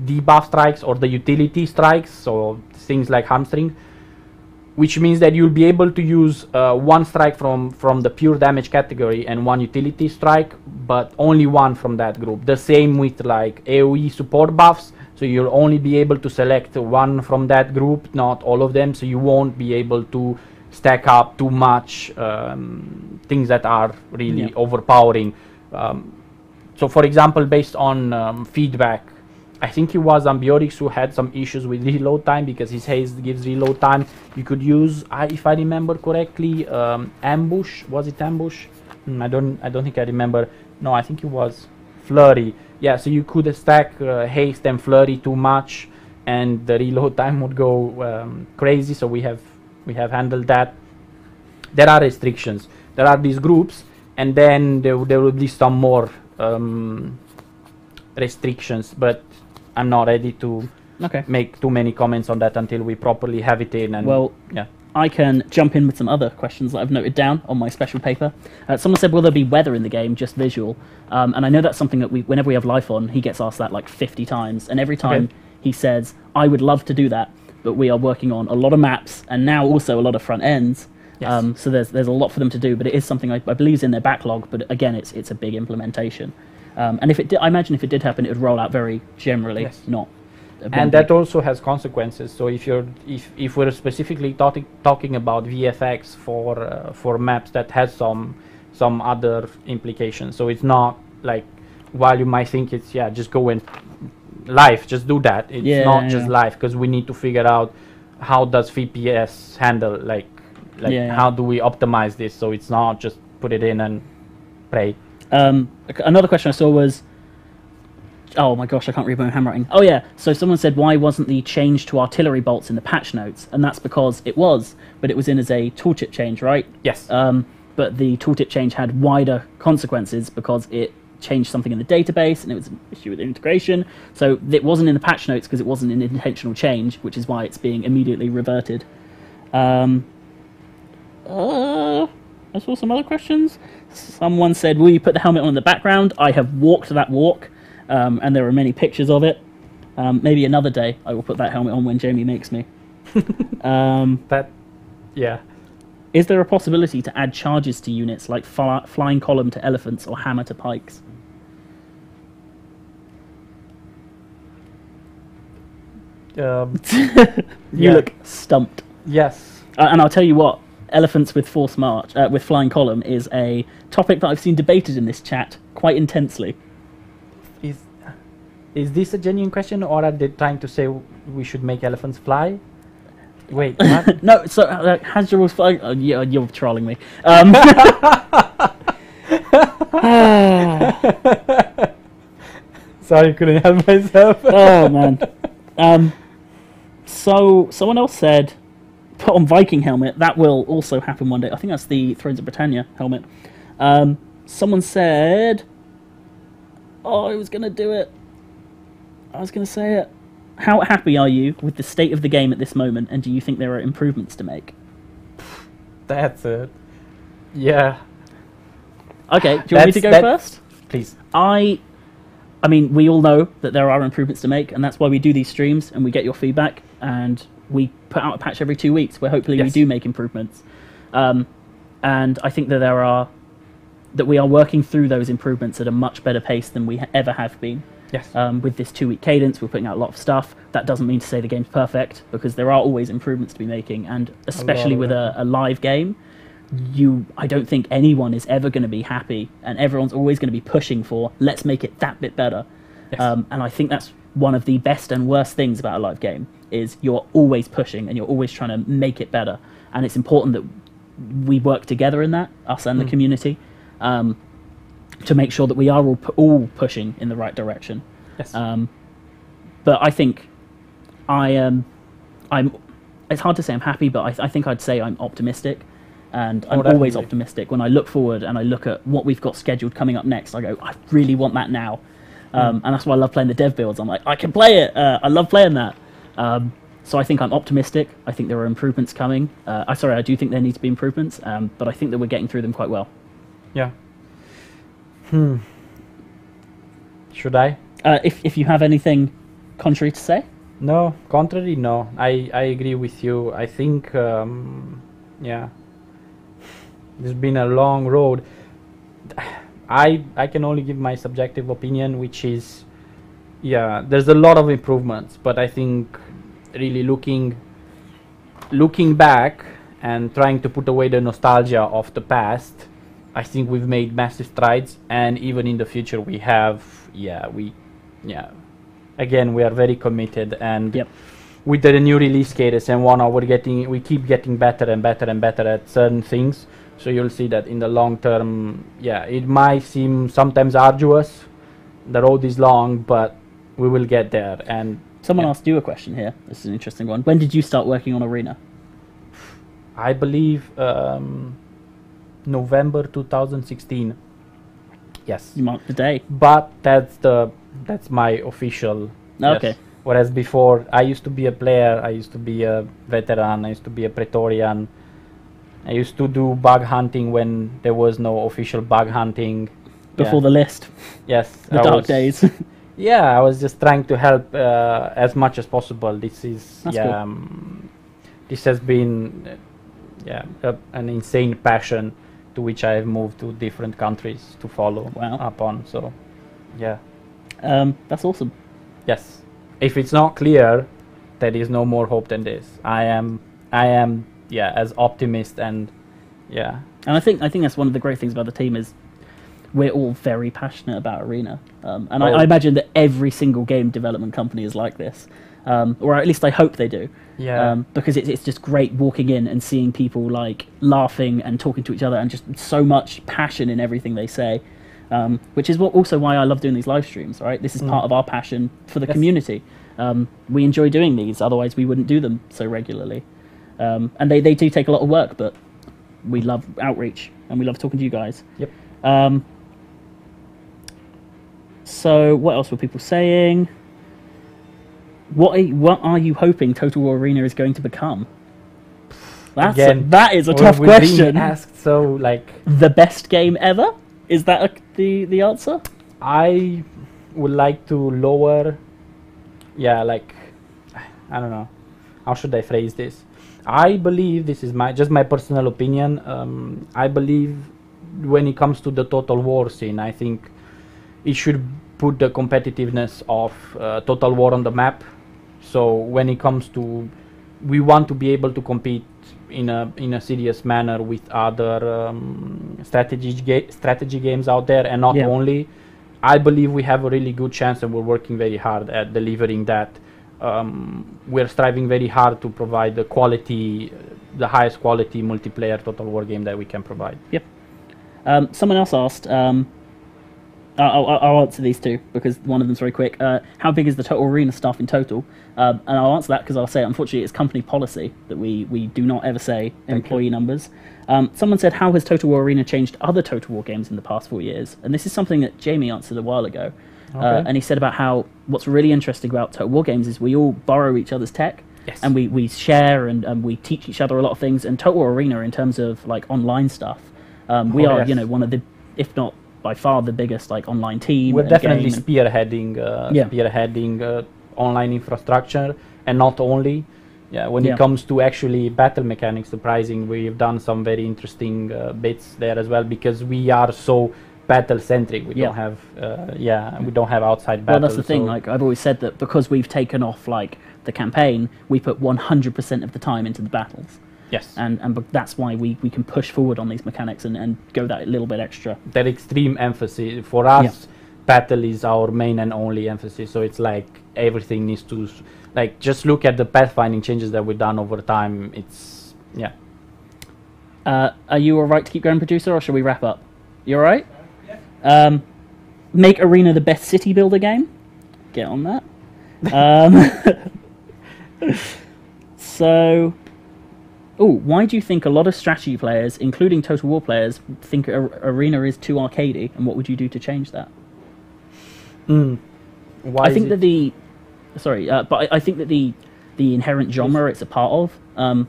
debuff strikes or the utility strikes, so things like hamstring, which means that you'll be able to use one strike from the pure damage category and one utility strike, but only one from that group. The same with like AoE support buffs, so you'll only be able to select one from that group, not all of them, so you won't be able to stack up too much things that are really overpowering. So for example, based on feedback, I think it was Ambiorix who had some issues with reload time, because his haste gives reload time. You could use, if I remember correctly, ambush. Was it ambush? I don't think I remember. No, I think it was flurry. Yeah, so you could stack haste and flurry too much, and the reload time would go crazy. So we have handled that. There are restrictions. There are these groups, and then there will be some more restrictions, but I'm not ready to make too many comments on that until we properly have it in. And well, yeah, I can jump in with some other questions that I've noted down on my special paper. Someone said, will there be weather in the game, just visual? And I know that's something that whenever we have Life on, he gets asked that like 50 times. And every time he says, I would love to do that, but we are working on a lot of maps and now also a lot of front ends. Yes. So there's a lot for them to do, but it is something I believe is in their backlog. But again, it's a big implementation. And if it did, I imagine if it did happen, it would roll out very generally, not. And that also has consequences. So if we're specifically talking about VFX for maps, that has some other implications. So it's not like, while you might think it's just go in live, just do that. It's not just live, because we need to figure out how does VPS handle how do we optimize this, so it's not just put it in and pray. Another question I saw was, oh my gosh, I can't read my handwriting. Oh yeah, so someone said, why wasn't the change to artillery bolts in the patch notes? And that's because it was, but it was in as a tooltip change, right? Yes. But the tooltip change had wider consequences because it changed something in the database, and it was an issue with integration. So it wasn't in the patch notes because it wasn't an intentional change, which is why it's being immediately reverted. I saw some other questions. Someone said, will you put the helmet on in the background? I have walked that walk, and there are many pictures of it. That Yeah. Is there a possibility to add charges to units like flying column to elephants or hammer to pikes? You look stumped. Yes. And I'll tell you what, elephants with force march, with flying column is a topic that I've seen debated in this chat quite intensely. Is this a genuine question, or are they trying to say we should make elephants fly? Wait, what? No, so Hasdrubal's flying... yeah, you're trolling me. Sorry, couldn't help myself. Oh, man. So, someone else said, put on Viking helmet. That will also happen one day. I think that's the Thrones of Britannia helmet. Someone said... Oh, I was going to do it. I was going to say it. How happy are you with the state of the game at this moment, and do you think there are improvements to make? That's it. Yeah. Okay, do you want me to go first? Please. I mean, we all know that there are improvements to make, and that's why we do these streams, and we get your feedback, and we put out a patch every 2 weeks, where hopefully we do make improvements. And I think that we are working through those improvements at a much better pace than we ever have been. Yes. With this 2 week cadence, we're putting out a lot of stuff. That doesn't mean to say the game's perfect, because there are always improvements to be making, and especially with a live game, I don't think anyone is ever going to be happy, and everyone's always going to be pushing for, let's make it that bit better. Yes. And I think that's one of the best and worst things about a live game, is you're always pushing, and you're always trying to make it better. And it's important that we work together in that, us and the community, to make sure that we are all pushing in the right direction. Yes. But I think I'm. It's hard to say I'm happy, but I think I'd say I'm optimistic, and I'm always optimistic. When I look forward and I look at what we've got scheduled coming up next, I go, I really want that now, and that's why I love playing the dev builds. I'm like, I can play it. I love playing that. So I think I'm optimistic. I think there are improvements coming. I do think there need to be improvements, but I think that we're getting through them quite well. Yeah. Should I? If you have anything contrary to say? No, contrary, no. I agree with you. I think, yeah, it's been a long road. I can only give my subjective opinion, which is, yeah, there's a lot of improvements, but I think really looking back and trying to put away the nostalgia of the past, I think we've made massive strides, and even in the future we have, again, we are very committed, and with the new release cadence and we keep getting better and better and better at certain things. So you'll see that in the long term, it might seem sometimes arduous. The road is long, but we will get there. And someone asked you a question here. This is an interesting one. When did you start working on Arena? I believe November 2016. Yes. You marked the day. But that's my official. Okay. Yes. Whereas before, I used to be a player, I used to be a veteran, I used to be a Praetorian. I used to do bug hunting when there was no official bug hunting. Before the list. Yes. The dark days. Yeah, I was just trying to help as much as possible. This is cool. This has been an insane passion to which I have moved to different countries to follow up on. So, yeah. That's awesome. Yes. If it's not clear, there is no more hope than this. I am as optimist and And I think that's one of the great things about the team is we're all very passionate about Arena. And I imagine that every single game development company is like this. Or at least I hope they do. Yeah. Because it's just great walking in and seeing people like laughing and talking to each other and just so much passion in everything they say. Which is also why I love doing these live streams, right? This is part of our passion for the community. We enjoy doing these, otherwise we wouldn't do them so regularly. And they do take a lot of work, but we love outreach and we love talking to you guys. Yep. So what else were people saying? What are you hoping Total War Arena is going to become? That is a tough question. Asked so the best game ever? Is that the answer? I would like to lower. I don't know. How should I phrase this? I believe, this is just my personal opinion, I believe when it comes to the Total War scene, I think it should put the competitiveness of Total War on the map. So when it comes to, we want to be able to compete in a serious manner with other strategy games out there, and not only. I believe we have a really good chance, and we're working very hard at delivering that. We're striving very hard to provide the highest quality multiplayer Total War game that we can provide. Yep. Someone else asked, I'll answer these two because one of them's very quick. How big is the Total Arena staff in total? And I'll answer that because I'll say, unfortunately, it's company policy that we do not ever say employee numbers. Someone said, how has Total War Arena changed other Total War games in the past 4 years? And this is something that Jamie answered a while ago. Okay. And he said about how what's really interesting about Total War games is we all borrow each other's tech. Yes. And we share and we teach each other a lot of things. And Total War Arena, in terms of like online stuff, we are one of the, if not by far the biggest like online team. We're definitely spearheading online infrastructure, and not only. When it comes to actually battle mechanics, surprising, we've done some very interesting bits there as well, because we are so battle centric. We don't have we don't have outside battles. Well, that's the thing. Like I've always said, that because we've taken off like the campaign, we put 100% of the time into the battles. Yes. And that's why we can push forward on these mechanics and go that little bit extra. That extreme emphasis for us, battle is our main and only emphasis. So it's like everything needs to, like, just look at the pathfinding changes that we've done over time. It's Are you all right to keep going, producer, or should we wrap up? You all right? Yeah. Make Arena the best city builder game. Get on that. So. Why do you think a lot of strategy players, including Total War players, think Arena is too arcadey, and what would you do to change that? Why? I think that I think that the inherent genre it's a part of,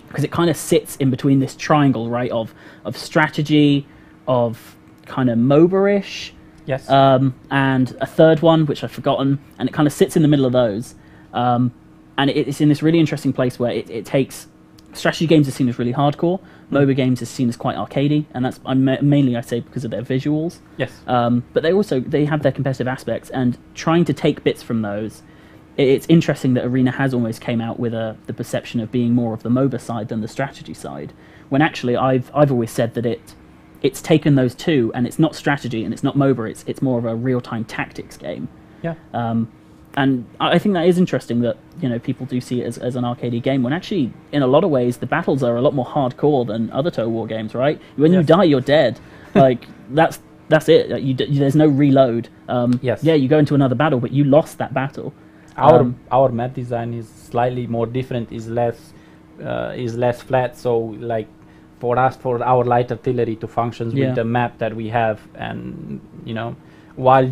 because it kind of sits in between this triangle, right, of strategy, of kind of MOBA-ish, yes, and a third one which I've forgotten, and it kind of sits in the middle of those, and it's in this really interesting place where it takes. Strategy games are seen as really hardcore. MOBA games are seen as quite arcadey, and that's mainly I say because of their visuals. Yes. But they have their competitive aspects, and trying to take bits from those. It's interesting that Arena has almost came out with the perception of being more of the MOBA side than the strategy side, when actually I've always said that it's taken those two, and it's not strategy and it's not MOBA. It's more of a real-time tactics game. Yeah. And I think that is interesting that people do see it as an arcadey game, when actually in a lot of ways the battles are a lot more hardcore than other Total War games, right? When you die, you're dead. Like that's it. There's no reload. Yes. Yeah, you go into another battle, but you lost that battle. Our map design is slightly more different. Is less flat. So like for us, for our light artillery to function with the map that we have, and while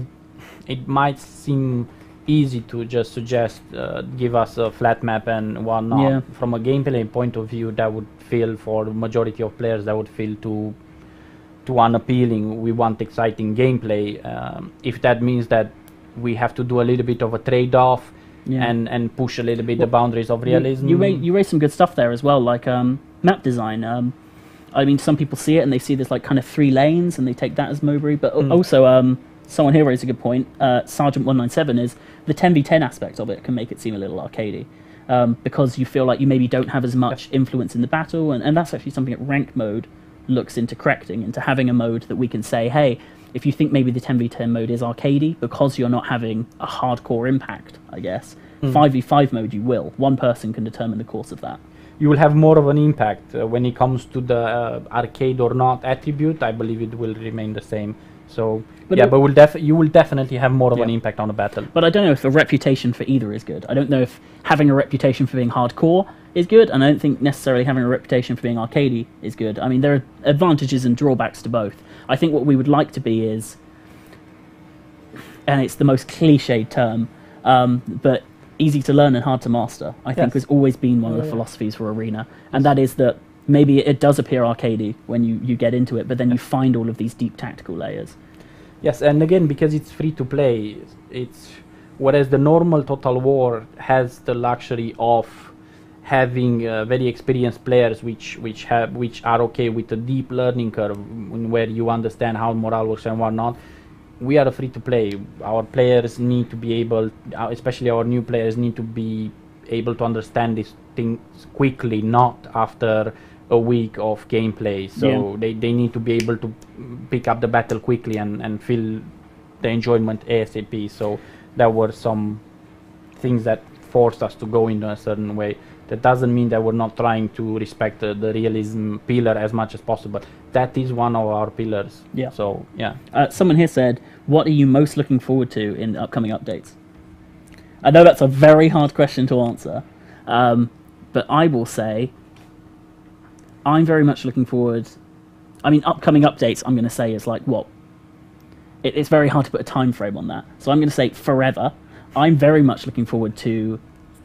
it might seem easy to just suggest give us a flat map and whatnot, from a gameplay point of view, that would feel, for the majority of players, that would feel too unappealing. We want exciting gameplay. If that means that we have to do a little bit of a trade-off and push a little bit the boundaries of realism. You raised some good stuff there as well, like map design. I mean, some people see it and they see there's like kind of 3 lanes and they take that as MOBA, but also someone here raised a good point. Sergeant 197 is the 10v10 aspect of it can make it seem a little arcadey, because you feel like you maybe don't have as much influence in the battle, and that's actually something that ranked mode looks into correcting, into having a mode that we can say, hey, if you think maybe the 10v10 mode is arcadey because you're not having a hardcore impact, I guess, 5v5 mode you will. One person can determine the course of that. You will have more of an impact when it comes to the arcade or not attribute. I believe it will remain the same. So you will definitely have more of an impact on the battle. But I don't know if the reputation for either is good. I don't know if having a reputation for being hardcore is good, and I don't think necessarily having a reputation for being arcadey is good. I mean, there are advantages and drawbacks to both. I think what we would like to be is, and it's the most cliched term, but easy to learn and hard to master, I think has always been one of the philosophies for Arena, and that is that maybe it does appear arcadey when you get into it, but then you find all of these deep tactical layers. Yes, and again, because it's free to play, whereas the normal Total War has the luxury of having very experienced players which are okay with a deep learning curve where you understand how morale works and whatnot. We are free to play. Our players need to be able, especially our new players, need to be able to understand these things quickly, not after a week of gameplay. So they need to be able to pick up the battle quickly and feel the enjoyment ASAP. So there were some things that forced us to go in a certain way. That doesn't mean that we're not trying to respect the realism pillar as much as possible. That is one of our pillars. Yeah. So yeah. Someone here said, "What are you most looking forward to in upcoming updates?" I know that's a very hard question to answer, but I will say I'm very much looking forward. I mean, upcoming updates, I'm going to say is like what? It's very hard to put a time frame on that. So I'm going to say forever. I'm very much looking forward to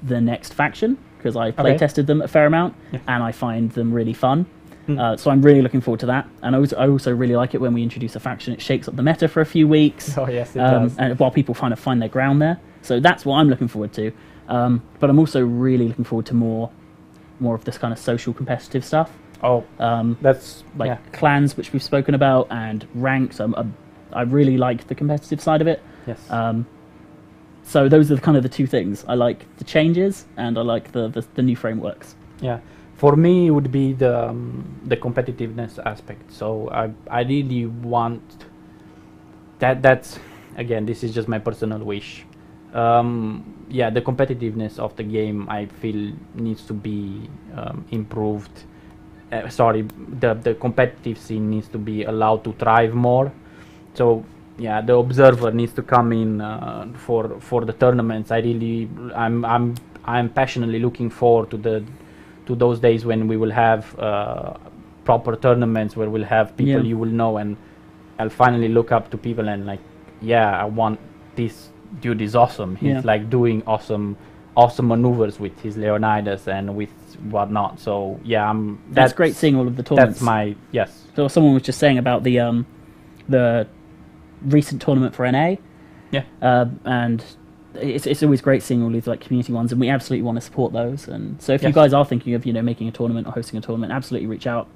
the next faction, because I play tested them a fair amount, and I find them really fun. So I'm really looking forward to that. And I also really like it when we introduce a faction. It shakes up the meta for a few weeks. Oh yes, it does. And while people kind of find their ground there. So that's what I'm looking forward to. But I'm also really looking forward to more of this kind of social competitive stuff. Oh, that's like clans, which we've spoken about, and ranks. I really like the competitive side of it. Yes. So those are kind of the two things. I like the changes, and I like the new frameworks. Yeah, for me it would be the competitiveness aspect. So I really want that. That's again, this is just my personal wish. Yeah, the competitiveness of the game I feel needs to be improved. The competitive scene needs to be allowed to thrive more. So yeah, the observer needs to come in for the tournaments. I'm passionately looking forward to those days when we will have proper tournaments where we'll have people you will know, and I'll finally look up to people and like, yeah, I want this dude is awesome. He's like doing awesome maneuvers with his Leonidas and with whatnot. So yeah, that's great seeing all of the tournaments. That's my So someone was just saying about the recent tournament for NA, and it's always great seeing all these like community ones, and we absolutely want to support those. And so if you guys are thinking of making a tournament or hosting a tournament, absolutely reach out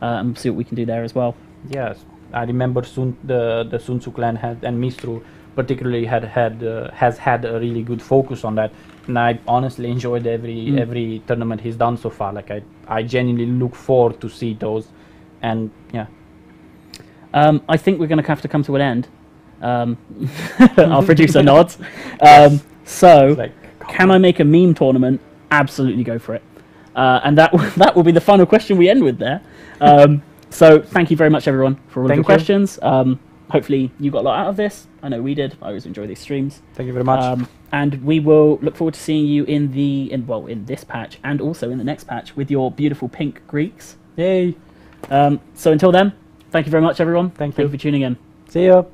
and see what we can do there as well. Yes, I remember the Sun Tzu clan and Mistru particularly has had a really good focus on that, and I honestly enjoyed every tournament he's done so far. Like I genuinely look forward to see those, and yeah. I think we're going to have to come to an end. Our producer nods. So, can I make a meme tournament? Absolutely go for it. And that will be the final question we end with there. So, thank you very much, everyone, for all of your questions. Hopefully, you got a lot out of this. I know we did. I always enjoy these streams. Thank you very much. And we will look forward to seeing you in this patch and also in the next patch with your beautiful pink Greeks. Yay! So until then. Thank you very much, everyone. Thank you for tuning in. See ya.